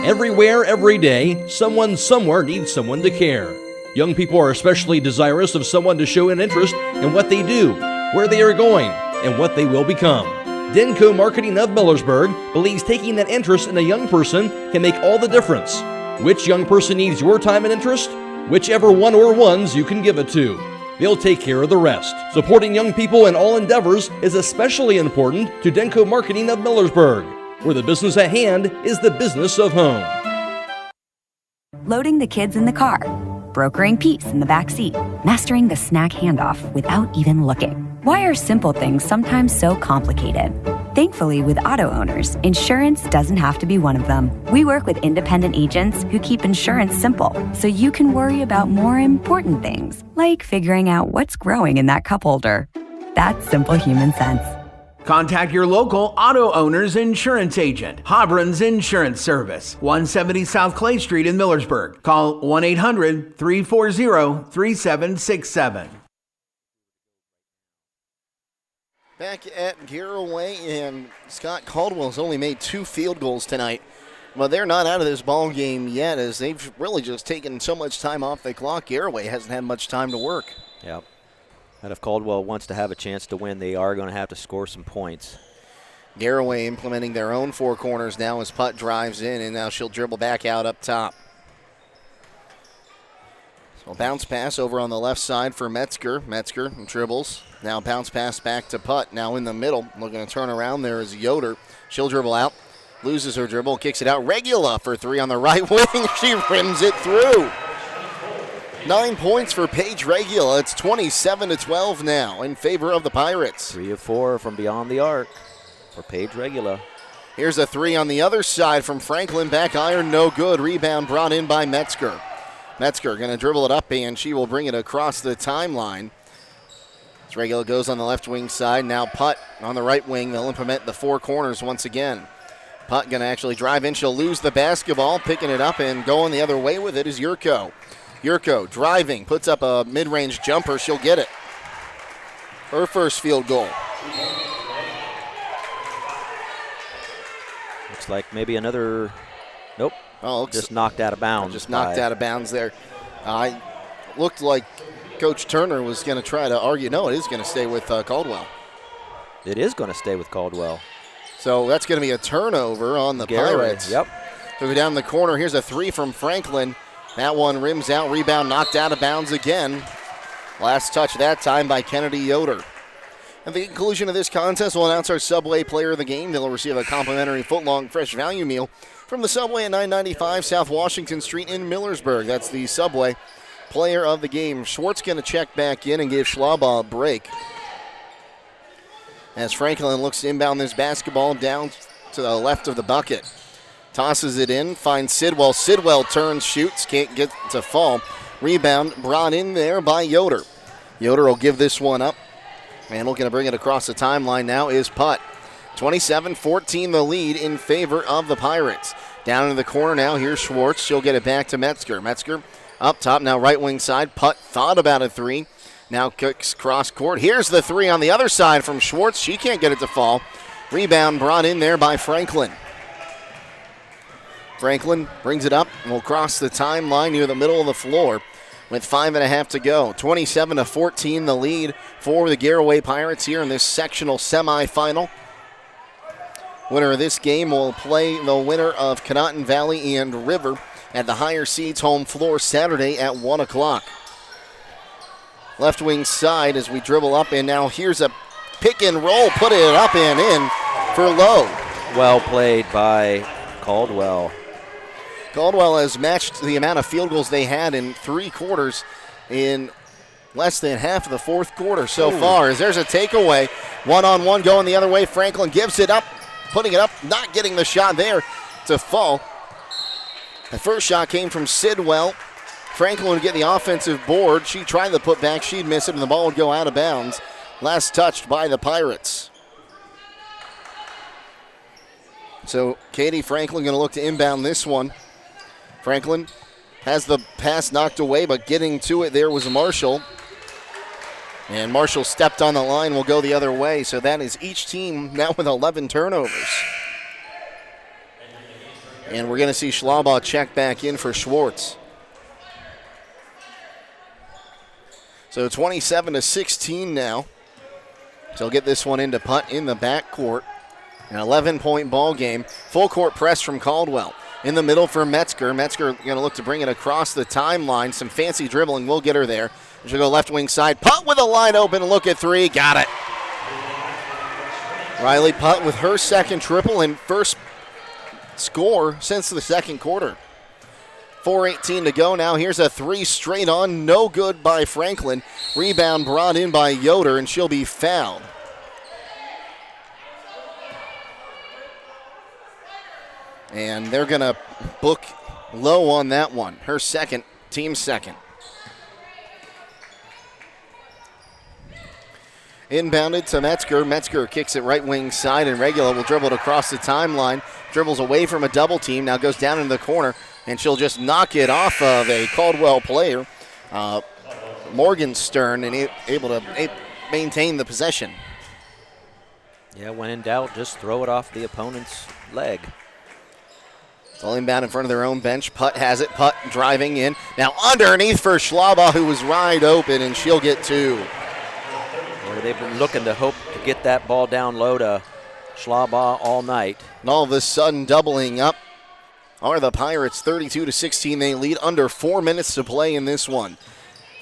Everywhere, every day, someone somewhere needs someone to care. Young people are especially desirous of someone to show an interest in what they do, where they are going, and what they will become. Denko Marketing of Millersburg believes taking that interest in a young person can make all the difference. Which young person needs your time and interest? Whichever one or ones you can give it to. They'll take care of the rest. Supporting young people in all endeavors is especially important to Denko Marketing of Millersburg, where the business at hand is the business of home. Loading the kids in the car, brokering peace in the back seat, mastering the snack handoff without even looking. Why are simple things sometimes so complicated? Thankfully, with auto owners, insurance doesn't have to be one of them. We work with independent agents who keep insurance simple, so you can worry about more important things, like figuring out what's growing in that cup holder. That's simple human sense. Contact your local auto owner's insurance agent. Hobron's Insurance Service, 170 South Clay Street in Millersburg. Call 1-800-340-3767. Back at Garaway, and Scott Caldwell's only made 2 field goals tonight. But they're not out of this ball game yet, as they've really just taken so much time off the clock. Garaway hasn't had much time to work. Yep. And if Caldwell wants to have a chance to win, they are going to have to score some points. Garaway implementing their own four corners now as Putt drives in, and now she'll dribble back out up top. So bounce pass over on the left side for Metzger. Metzger dribbles. Now bounce pass back to Putt. Now in the middle, looking to turn around there is Yoder. She'll dribble out, loses her dribble, kicks it out. Regula for 3 on the right wing. She rims it through. 9 points for Paige Regula. It's 27-12 now in favor of the Pirates. 3 of 4 from beyond the arc for Paige Regula. Here's a 3 on the other side from Franklin. Back iron, no good. Rebound brought in by Metzger. Metzger going to dribble it up, and she will bring it across the timeline. As Regula goes on the left wing side. Now Putt on the right wing. They'll implement the four corners once again. Putt going to actually drive in. She'll lose the basketball. Picking it up and going the other way with it is Yurko. Yurko driving, puts up a mid-range jumper. She'll get it. Her first field goal. Looks like maybe another, nope. Oh, just knocked out of bounds. Just knocked out of bounds there. Looked like Coach Turner was going to try to argue. No, it is going to stay with Caldwell. It is going to stay with Caldwell. So that's going to be a turnover on the Pirates. Yep. So down the corner, here's a 3 from Franklin. That one rims out, rebound knocked out of bounds again. Last touch that time by Kennedy Yoder. At the conclusion of this contest, we'll announce our Subway Player of the Game. They'll receive a complimentary footlong fresh value meal from the Subway at 995 South Washington Street in Millersburg. That's the Subway Player of the Game. Schwartz going to check back in and give Schlaubaugh a break. As Franklin looks to inbound this basketball down to the left of the bucket. Tosses it in, finds Sidwell. Sidwell turns, shoots, can't get to fall. Rebound brought in there by Yoder. Yoder will give this one up. And looking to bring it across the timeline now is Putt. 27-14 the lead in favor of the Pirates. Down in the corner now, here's Schwartz. She'll get it back to Metzger. Metzger up top, now right wing side. Putt thought about a three. Now kicks cross court. Here's the three on the other side from Schwartz. She can't get it to fall. Rebound brought in there by Franklin. Franklin brings it up and will cross the timeline near the middle of the floor with 5.5 to go. 27-14 the lead for the Garaway Pirates here in this sectional semifinal. Winner of this game will play the winner of Conotton Valley and River at the higher seeds home floor Saturday at 1 o'clock. Left wing side as we dribble up, and now here's a pick and roll, put it up and in for Lowe. Well played by Caldwell. Caldwell has matched the amount of field goals they had in 3 quarters in less than half of the fourth quarter so far. As there's a takeaway, one-on-one going the other way. Franklin gives it up, putting it up, not getting the shot there to fall. The first shot came from Sidwell. Franklin would get the offensive board. She tried the putback, she'd miss it, and the ball would go out of bounds. Last touched by the Pirates. So Katie Franklin going to look to inbound this one. Franklin has the pass knocked away, but getting to it there was Marshall. And Marshall stepped on the line, will go the other way. So that is each team now with 11 turnovers. And we're going to see Schlaubaugh check back in for Schwartz. So 27-16 now. So he'll get this one into Putt in the backcourt. An 11-point ball game. Full court press from Caldwell. In the middle for Metzger. Metzger going to look to bring it across the timeline. Some fancy dribbling. We'll get her there. She'll go left wing side. Putt with a line open. Look at three. Got it. Riley Putt with her second triple and first score since the second quarter. 4:18 to go now. Here's a three straight on. No good by Franklin. Rebound brought in by Yoder, and she'll be fouled. And they're going to book Low on that one. Her second, team second. Inbounded to Metzger. Metzger kicks it right wing side, and Regula will dribble it across the timeline. Dribbles away from a double team. Now goes down in the corner, and she'll just knock it off of a Caldwell player. Morgenstern, and able to maintain the possession. Yeah, when in doubt, just throw it off the opponent's leg. It's all inbound in front of their own bench. Putt has it. Putt driving in. Now underneath for Schlaubaugh, who was wide open, and she'll get two. Well, they've been looking to hope to get that ball down low to Schlaubaugh all night. And all of a sudden, doubling up are the Pirates. 32-16 they lead. Under 4 minutes to play in this one.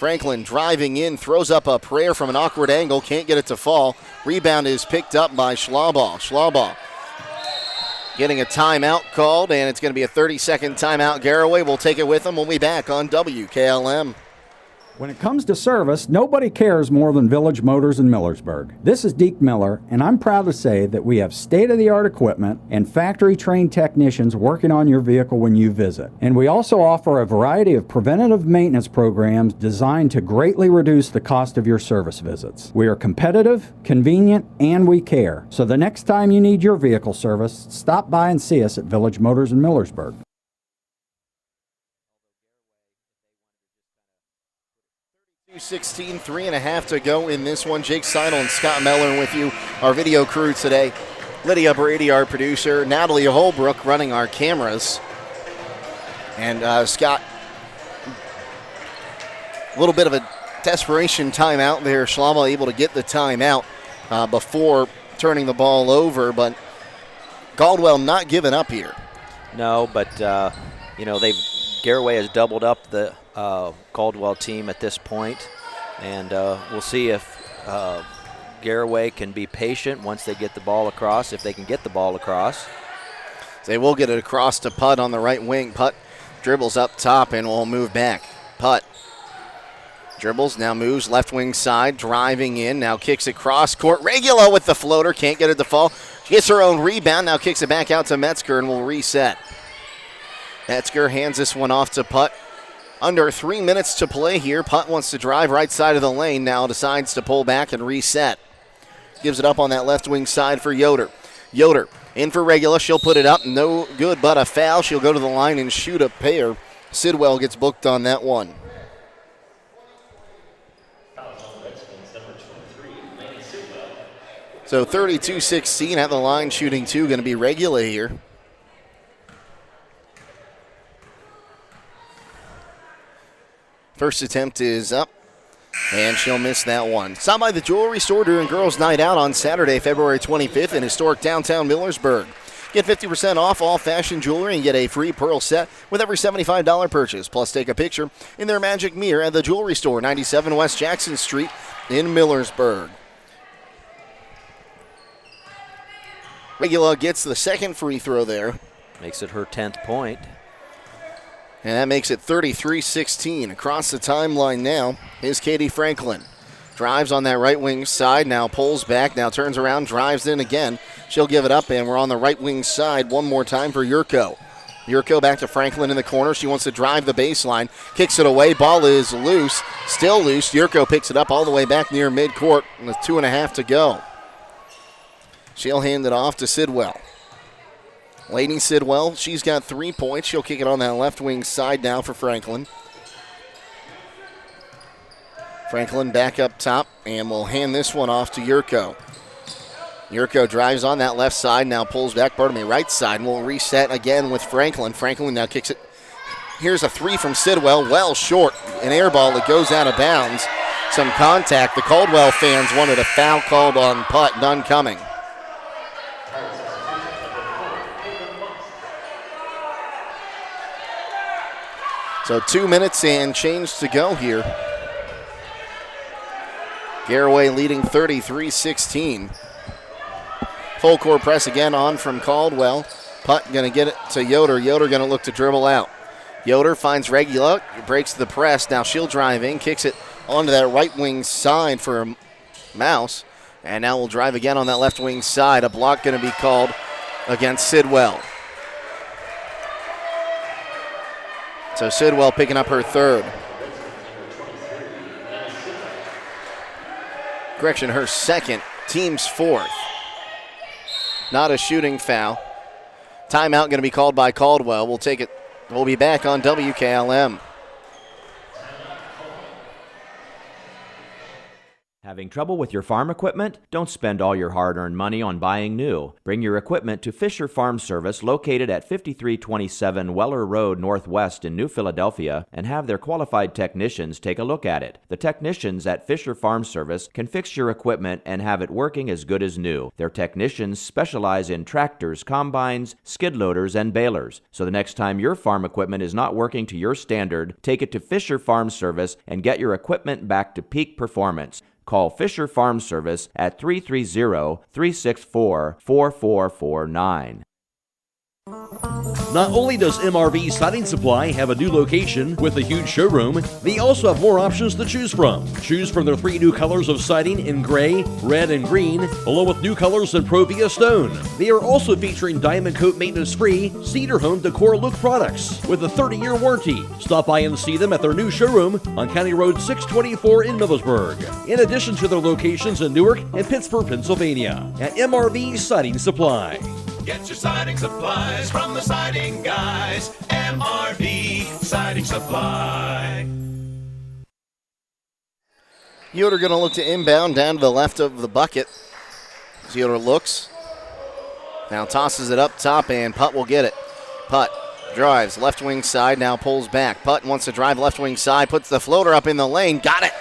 Franklin driving in, throws up a prayer from an awkward angle. Can't get it to fall. Rebound is picked up by Schlaubaugh. Schlaubaugh getting a timeout called, and it's going to be a 30-second timeout. Garaway will take it with them. We'll be back on WKLM. When it comes to service, nobody cares more than Village Motors in Millersburg. This is Deke Miller, and I'm proud to say that we have state-of-the-art equipment and factory-trained technicians working on your vehicle when you visit. And we also offer a variety of preventative maintenance programs designed to greatly reduce the cost of your service visits. We are competitive, convenient, and we care. So the next time you need your vehicle service, stop by and see us at Village Motors in Millersburg. 2:16, 3.5 to go in this one. Jake Sidle and Scott Mellor with you, our video crew today. Lydia, Brady, our producer. Natalie, Holbrook running our cameras. And Scott, a little bit of a desperation timeout there. Schlaubaugh able to get the timeout before turning the ball over, but Caldwell not giving up here. No, but, Garaway has doubled up the Caldwell team at this point, and we'll see if Garaway can be patient once they get the ball across, if they can get the ball across. They will get it across to Putt on the right wing. Putt dribbles up top and will move back. Putt dribbles, now moves left wing side, driving in, now kicks it cross court. Regula with the floater, can't get it to fall. She gets her own rebound, now kicks it back out to Metzger and will reset. Metzger hands this one off to Putt. Under 3 minutes to play here. Putt wants to drive right side of the lane, now decides to pull back and reset. Gives it up on that left wing side for Yoder. Yoder in for Regula. She'll put it up. No good, but a foul. She'll go to the line and shoot a pair. Sidwell gets booked on that one. So 32-16 at the line, shooting 2, going to be Regula here. First attempt is up, and she'll miss that one. Stopped by the jewelry store during Girls' Night Out on Saturday, February 25th in historic downtown Millersburg. Get 50% off all fashion jewelry and get a free pearl set with every $75 purchase. Plus, take a picture in their magic mirror at the jewelry store, 97 West Jackson Street in Millersburg. Regula gets the second free throw there. Makes it her 10th point. And that makes it 33-16. Across the timeline now is Katie Franklin. Drives on that right wing side, now pulls back, now turns around, drives in again. She'll give it up, and we're on the right wing side one more time for Yurko. Yurko back to Franklin in the corner. She wants to drive the baseline. Kicks it away. Ball is loose. Still loose. Yurko picks it up all the way back near midcourt with 2.5 to go. She'll hand it off to Sidwell. Lady Sidwell, she's got 3 points. She'll kick it on that left wing side now for Franklin. Franklin back up top, and will hand this one off to Yurko. Yurko drives on that left side, now pulls back, right side, and will reset again with Franklin. Franklin now kicks it. Here's a 3 from Sidwell, well short. An air ball that goes out of bounds. Some contact. The Caldwell fans wanted a foul called on putt, none coming. So 2 minutes and change to go here. Garaway leading 33-16. Full court press again on from Caldwell. Putt going to get it to Yoder. Yoder going to look to dribble out. Yoder finds Regula, breaks the press. Now she'll drive in, kicks it onto that right wing side for Mouse. And now we'll drive again on that left wing side. A block going to be called against Sidwell. So Sidwell picking up her third. Correction, her second, team's fourth. Not a shooting foul. Timeout going to be called by Caldwell. We'll take it. We'll be back on WKLM. Having trouble with your farm equipment? Don't spend all your hard-earned money on buying new. Bring your equipment to Fisher Farm Service, located at 5327 Weller Road Northwest in New Philadelphia, and have their qualified technicians take a look at it. The technicians at Fisher Farm Service can fix your equipment and have it working as good as new. Their technicians specialize in tractors, combines, skid loaders, and balers. So the next time your farm equipment is not working to your standard, take it to Fisher Farm Service and get your equipment back to peak performance. Call Fisher Farm Service at 330-364-4449. Not only does MRV Siding Supply have a new location with a huge showroom, they also have more options to choose from. Choose from their 3 new colors of siding in gray, red, and green, along with new colors in Provia Stone. They are also featuring Diamond Coat maintenance-free Cedar Home Decor Look products with a 30-year warranty. Stop by and see them at their new showroom on County Road 624 in Millersburg, in addition to their locations in Newark and Pittsburgh, Pennsylvania, at MRV Siding Supply. Get your siding supplies from the siding guys. MRV Siding Supply. Yoder going to look to inbound down to the left of the bucket. As Yoder looks. Now tosses it up top, and Putt will get it. Putt drives left wing side, now pulls back. Putt wants to drive left wing side, puts the floater up in the lane. Got it.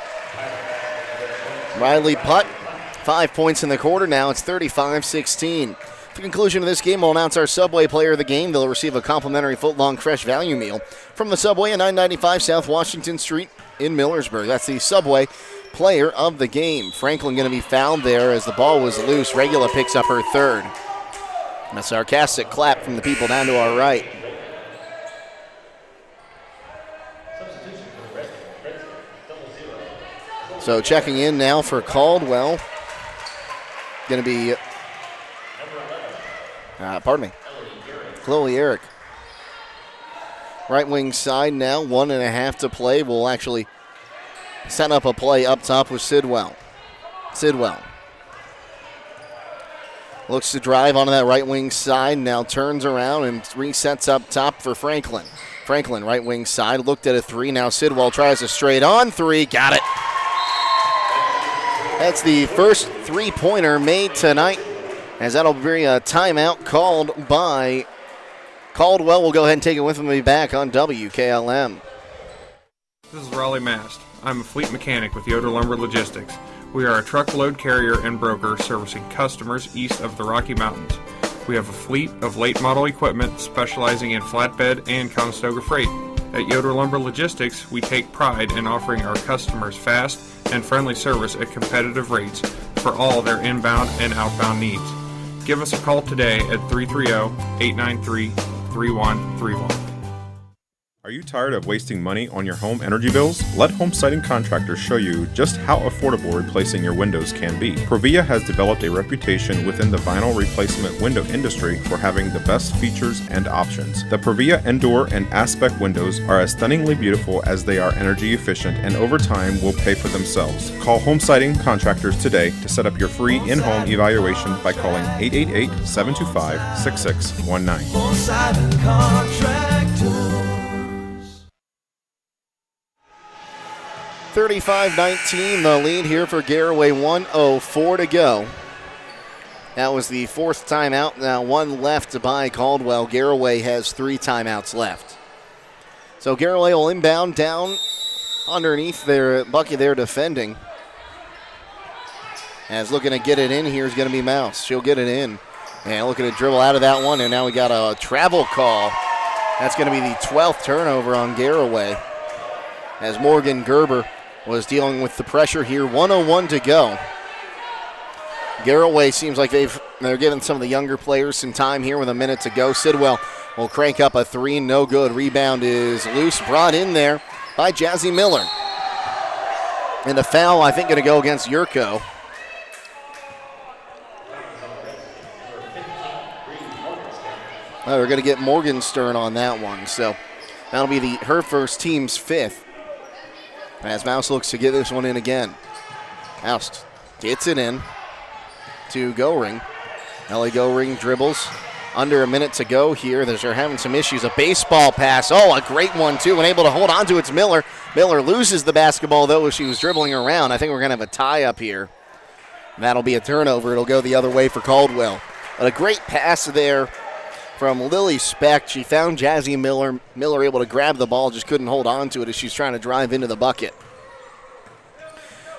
Riley Putt, 5 points in the quarter. Now it's 35-16. At the conclusion of this game, we'll announce our Subway player of the game. They'll receive a complimentary foot-long fresh value meal from the Subway at 995 South Washington Street in Millersburg. That's the Subway player of the game. Franklin going to be fouled there as the ball was loose. Regula picks up her third. And a sarcastic clap from the people down to our right. So checking in now for Caldwell. Going to be... Chloe Eric. Right wing side now, 1.5 to play. We'll actually set up a play up top with Sidwell. Sidwell Looks to drive onto that right wing side, now turns around and resets up top for Franklin. Franklin, right wing side, looked at a three. Now Sidwell tries a straight on three. Got it. That's the first three-pointer made tonight, as that'll be a timeout called by Caldwell. We'll go ahead and take it with him and be back on WKLM. This is Raleigh Mast. I'm a fleet mechanic with Yoder Lumber Logistics. We are a truckload carrier and broker servicing customers east of the Rocky Mountains. We have a fleet of late model equipment specializing in flatbed and Conestoga freight. At Yoder Lumber Logistics, we take pride in offering our customers fast and friendly service at competitive rates for all their inbound and outbound needs. Give us a call today at 330-893-3131. Are you tired of wasting money on your home energy bills? Let Home Siding Contractors show you just how affordable replacing your windows can be. Provia has developed a reputation within the vinyl replacement window industry for having the best features and options. The Provia Endure and Aspect windows are as stunningly beautiful as they are energy efficient, and over time will pay for themselves. Call Home Siding Contractors today to set up your free in-home evaluation by calling 888-725-6619. Home Siding Contractors. 35-19, the lead here for Garaway, 1:04 to go. That was the fourth timeout, now one left by Caldwell. Garaway has 3 timeouts left. So Garaway will inbound down underneath their bucket they're defending. As looking to get it in here is going to be Mouse. She'll get it in. And looking to dribble out of that one, and now we got a travel call. That's going to be the 12th turnover on Garaway, as Morgan Gerber was dealing with the pressure here. 1:01 to go. Garaway seems like they're giving some of the younger players some time here with a minute to go. Sidwell will crank up a three, no good. Rebound is loose, brought in there by Jazzy Miller. And a foul, I think, going to go against Yurko. We're going to get Morgenstern on that one, so that'll be her first, team's 5th. As Mouse looks to get this one in again. Mouse gets it in to Goring. Ellie Goring dribbles. Under a minute to go here. They're having some issues. A baseball pass. Oh, a great one, too. And able to hold on to it's Miller. Miller loses the basketball, though, as she was dribbling around. I think we're going to have a tie up here. And that'll be a turnover. It'll go the other way for Caldwell. But a great pass there from Lily Speck. She found Jazzy Miller. Miller able to grab the ball, just couldn't hold on to it as she's trying to drive into the bucket.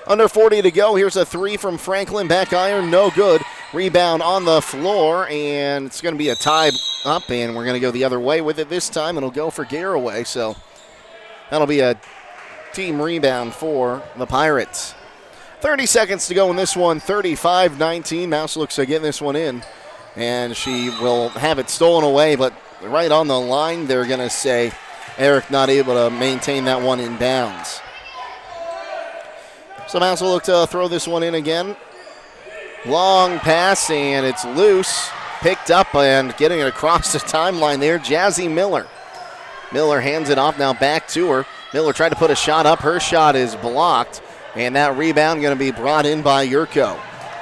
Under 40 to go. Here's a three from Franklin. Back iron, no good. Rebound on the floor, and it's going to be a tie up, and we're going to go the other way with it this time. It'll go for Garaway, so that'll be a team rebound for the Pirates. 30 seconds to go in this one. 35-19. Mouse looks to get this one in, and she will have it stolen away, but right on the line, they're going to say Eric not able to maintain that one in bounds. So Mouse will look to throw this one in again. Long pass, and it's loose. Picked up and getting it across the timeline there, Jazzy Miller. Miller hands it off now back to her. Miller tried to put a shot up. Her shot is blocked, and that rebound going to be brought in by Yurko.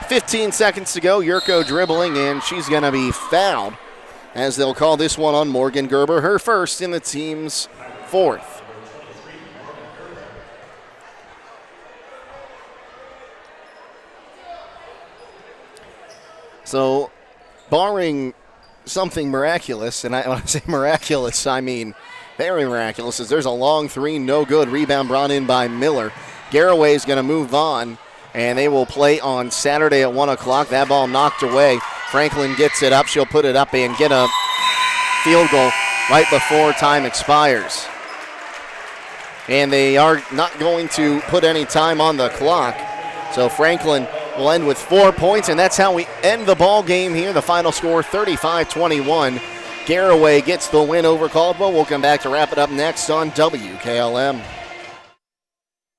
15 seconds to go. Yurko dribbling, and she's going to be fouled as they'll call this one on Morgan Gerber, her first in the team's 4th. So, barring something miraculous, and when I say miraculous, I mean very miraculous, as there's a long three, no good. Rebound brought in by Miller. Garaway is going to move on, and they will play on Saturday at 1 o'clock. That ball knocked away. Franklin gets it up. She'll put it up and get a field goal right before time expires. And they are not going to put any time on the clock. So Franklin will end with 4 points, and that's how we end the ball game here. The final score, 35-21. Garaway gets the win over Caldwell. We'll come back to wrap it up next on WKLM.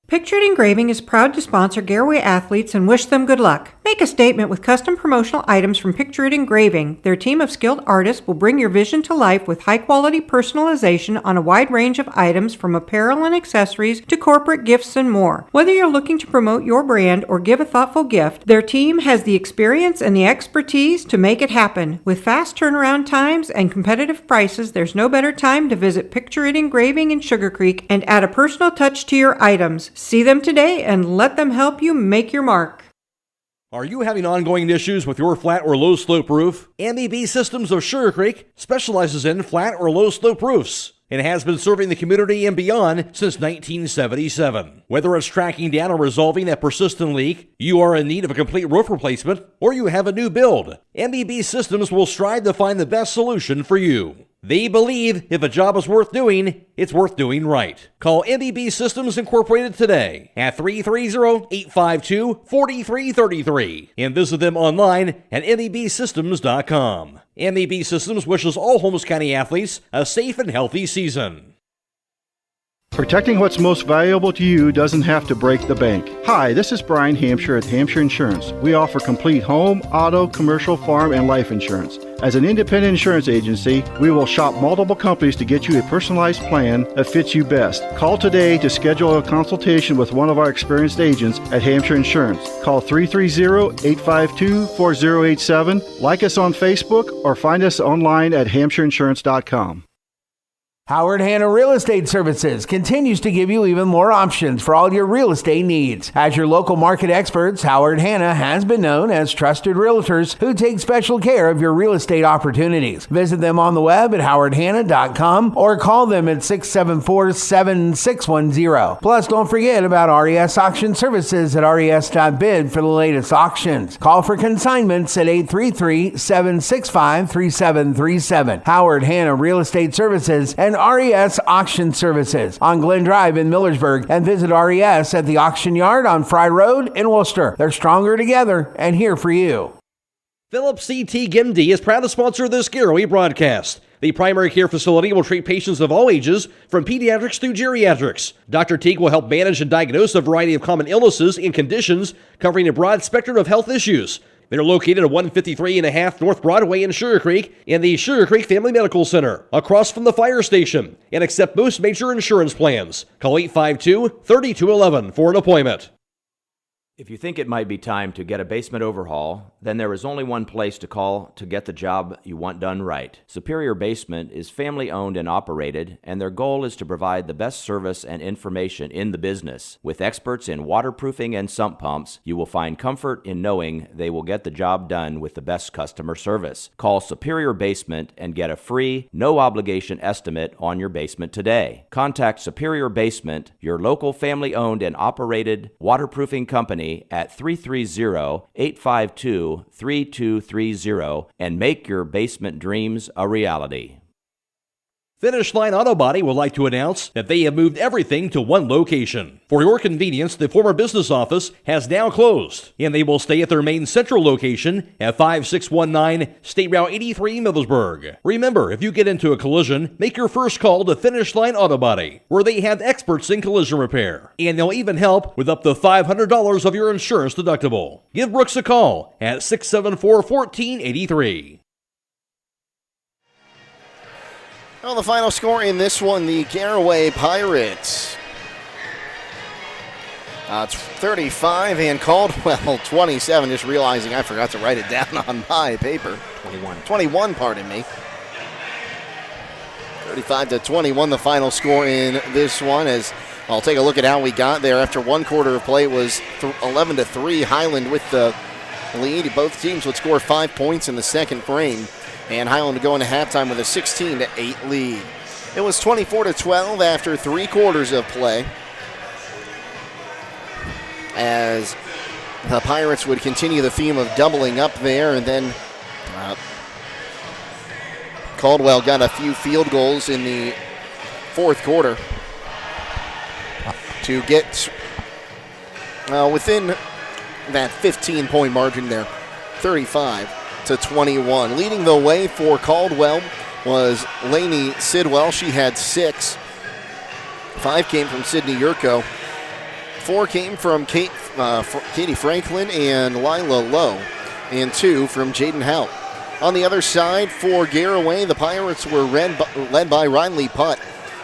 Pictured Engraving is proud to sponsor Garaway athletes and wish them good luck. Make a statement with custom promotional items from Pictured Engraving. Their team of skilled artists will bring your vision to life with high-quality personalization on a wide range of items from apparel and accessories to corporate gifts and more. Whether you're looking to promote your brand or give a thoughtful gift, their team has the experience and the expertise to make it happen. With fast turnaround times and competitive prices, there's no better time to visit Pictured Engraving in Sugarcreek and add a personal touch to your items. See them today and let them help you make your mark. Are you having ongoing issues with your flat or low slope roof? MEB Systems of Sugarcreek specializes in flat or low slope roofs and has been serving the community and beyond since 1977. Whether it's tracking down or resolving that persistent leak, you are in need of a complete roof replacement, or you have a new build, MEB Systems will strive to find the best solution for you. They believe if a job is worth doing, it's worth doing right. Call MEB Systems Incorporated today at 330-852-4333 and visit them online at mebsystems.com. MEB Systems wishes all Holmes County athletes a safe and healthy season. Protecting what's most valuable to you doesn't have to break the bank. Hi, this is Brian Hampshire at Hampshire Insurance. We offer complete home, auto, commercial, farm, and life insurance. As an independent insurance agency, we will shop multiple companies to get you a personalized plan that fits you best. Call today to schedule a consultation with one of our experienced agents at Hampshire Insurance. Call 330-852-4087, like us on Facebook, or find us online at hampshireinsurance.com. Howard Hanna Real Estate Services continues to give you even more options for all your real estate needs. As your local market experts, Howard Hanna has been known as trusted realtors who take special care of your real estate opportunities. Visit them on the web at howardhanna.com or call them at 674-7610. Plus, don't forget about RES Auction Services at res.bid for the latest auctions. Call for consignments at 833-765-3737. Howard Hanna Real Estate Services and RES Auction Services on Glen Drive in Millersburg, and visit RES at the Auction Yard on Fry Road in Worcester. They're stronger together and here for you. Phillips CT GIMD is proud to sponsor this Garaway broadcast. The primary care facility will treat patients of all ages, from pediatrics through geriatrics. Dr. Teague will help manage and diagnose a variety of common illnesses and conditions, covering a broad spectrum of health issues. They're located at 153.5 North Broadway in Sugarcreek in the Sugarcreek Family Medical Center, across from the fire station, and accept most major insurance plans. Call 852-3211 for an appointment. If you think it might be time to get a basement overhaul, then there is only one place to call to get the job you want done right. Superior Basement is family-owned and operated, and their goal is to provide the best service and information in the business. With experts in waterproofing and sump pumps, you will find comfort in knowing they will get the job done with the best customer service. Call Superior Basement and get a free, no-obligation estimate on your basement today. Contact Superior Basement, your local family-owned and operated waterproofing company, at 330-852-3230 and make your basement dreams a reality. Finish Line Auto Body would like to announce that they have moved everything to one location. For your convenience, the former business office has now closed, and they will stay at their main central location at 5619 State Route 83 Millersburg. Remember, if you get into a collision, make your first call to Finish Line Auto Body, where they have experts in collision repair, and they'll even help with up to $500 of your insurance deductible. Give Brooks a call at 674-1483. Well, the final score in this one, the Garaway Pirates. It's 35 and Caldwell 27. Just realizing I forgot to write it down on my paper. 21, pardon me. 35-21, the final score in this one. As I'll take a look at how we got there. After one quarter of play, it was 11-3. Highland with the lead. Both teams would score 5 points in the second frame, and Highland would go into halftime with a 16-8 lead. It was 24-12 after 3 quarters of play, as the Pirates would continue the theme of doubling up there, and then Caldwell got a few field goals in the fourth quarter to get within that 15-point margin there, 35-21. Leading the way for Caldwell was Lainey Sidwell. She had 6. 5 came from Sydney Yurko. 4 came from Katie Franklin and Lila Lowe, and 2 from Jaden Howe. On the other side for Garaway, the Pirates were led by Riley Putt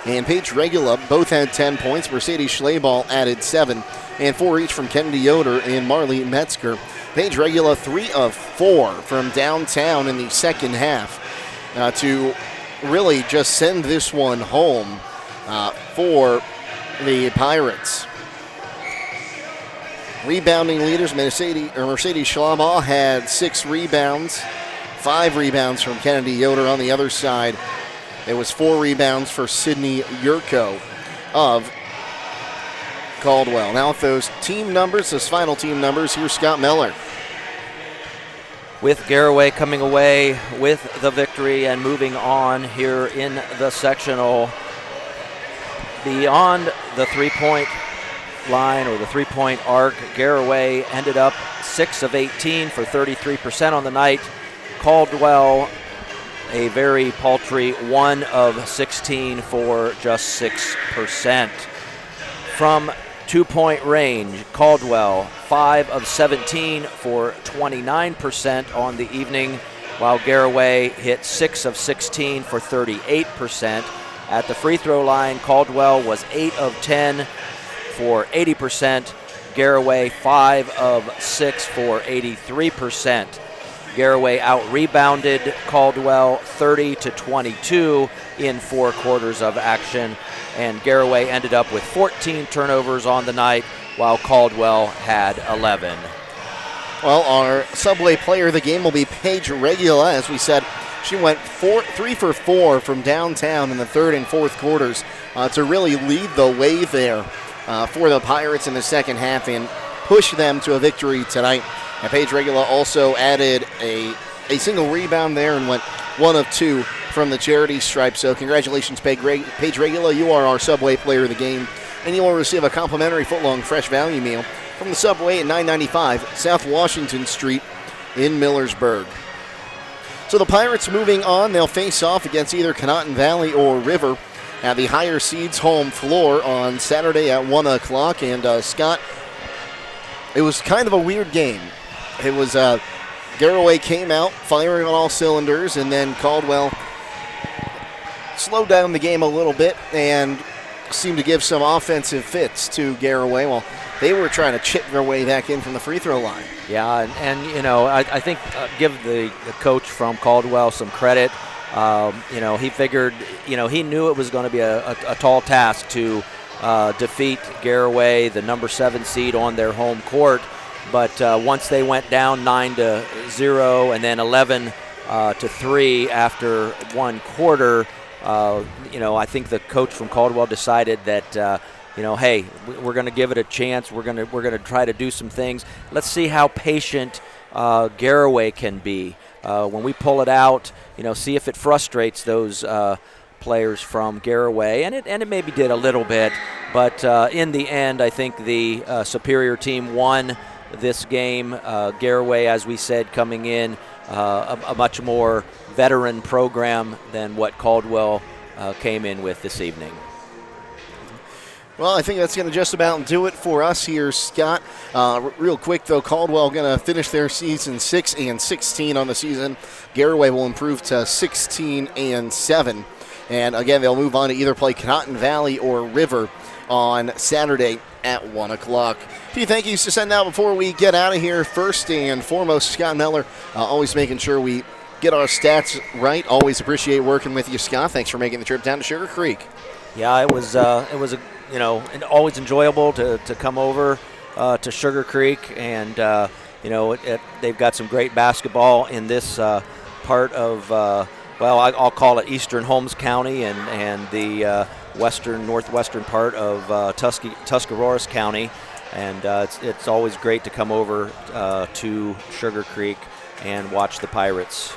and Paige Regula. Both had 10 points. Mercedes Schleyball added 7, and 4 each from Kennedy Yoder and Marley Metzger. Paige Regula 3 of 4 from downtown in the second half to really just send this one home for the Pirates. Rebounding leaders, Mercedes Schleyball had 6 rebounds. 5 rebounds from Kennedy Yoder. On the other side, it was 4 rebounds for Sydney Yurko of Caldwell. Now with those final team numbers, here's Scott Mellor. With Garaway coming away with the victory and moving on here in the sectional. Beyond the three-point line or the three-point arc, Garaway ended up 6 of 18 for 33% on the night. Caldwell, a very paltry 1 of 16 for just 6%. From 2-point range, Caldwell 5 of 17 for 29% on the evening, while Garaway hit 6 of 16 for 38%. At the free throw line, Caldwell was 8 of 10 for 80%. Garaway 5 of 6 for 83%. Garaway out-rebounded Caldwell 30-22 in 4 quarters of action, and Garaway ended up with 14 turnovers on the night, while Caldwell had 11. Well, our Subway player of the game will be Paige Regula. As we said, she went 3 for 4 from downtown in the third and fourth quarters to really lead the way there for the Pirates in the second half and push them to a victory tonight. And Paige Regula also added a single rebound there and went 1 of 2 from the charity stripe. So congratulations, Paige Regula. You are our Subway player of the game, and you will receive a complimentary footlong fresh value meal from the Subway at 995 South Washington Street in Millersburg. So the Pirates moving on. They'll face off against either Conotton Valley or River at the higher seeds home floor on Saturday at 1 o'clock. And Scott, it was kind of a weird game. It was Garaway came out firing on all cylinders, and then Caldwell slowed down the game a little bit and seemed to give some offensive fits to Garaway while they were trying to chip their way back in from the free throw line. Yeah, and you know, I think give the coach from Caldwell some credit. He figured, he knew it was going to be a tall task to defeat Garaway, the number 7 seed on their home court. But once they went down 9-0 and then 11-3 after 1 quarter, I think the coach from Caldwell decided that, hey, we're going to give it a chance. We're going to try to do some things. Let's see how patient Garaway can be. When we pull it out, see if it frustrates those players from Garaway, and it maybe did a little bit. But in the end, I think the superior team won this game. Garaway, as we said, coming in a much more veteran program than what Caldwell came in with this evening. Well, I think that's going to just about do it for us here, Scott. Real quick, though, Caldwell going to finish their season 6-16 on the season. Garaway will improve to 16-7. And again, they'll move on to either play Conotton Valley or River on Saturday at 1 o'clock. A few thank yous to send out before we get out of here. First and foremost, Scott Mellor, always making sure we get our stats right. Always appreciate working with you, Scott. Thanks for making the trip down to Sugarcreek. Yeah, it was always enjoyable to come over to Sugarcreek, and they've got some great basketball in this part of I'll call it Eastern Holmes County and the northwestern part of Tuscarawas County, and it's always great to come over to Sugarcreek and watch the Pirates.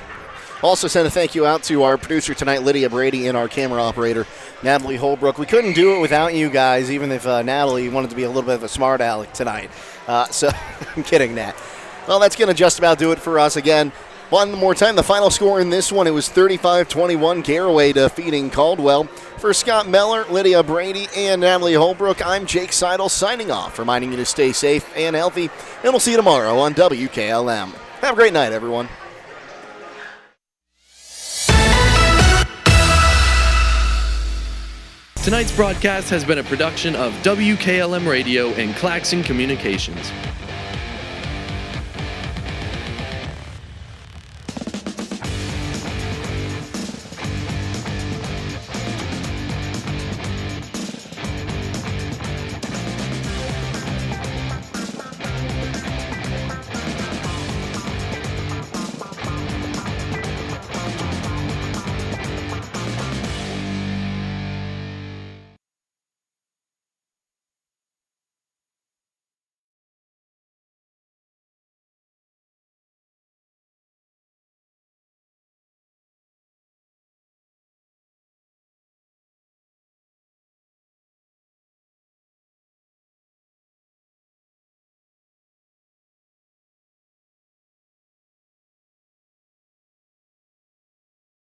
Also send a thank you out to our producer tonight, Lydia, Brady, and our camera operator, Natalie Holbrook. We couldn't do it without you guys, even if Natalie wanted to be a little bit of a smart aleck tonight. So I'm kidding, Nat. Well, that's going to just about do it for us. Again, One more time, the final score in this one, it was 35-21, Garaway defeating Caldwell. For Scot, Mellor, Lydia, Brady, and Natalie Holbrook, I'm Jake Sidle signing off, reminding you to stay safe and healthy, and we'll see you tomorrow on WKLM. Have a great night, everyone. Tonight's broadcast has been a production of WKLM Radio and Claxon Communications.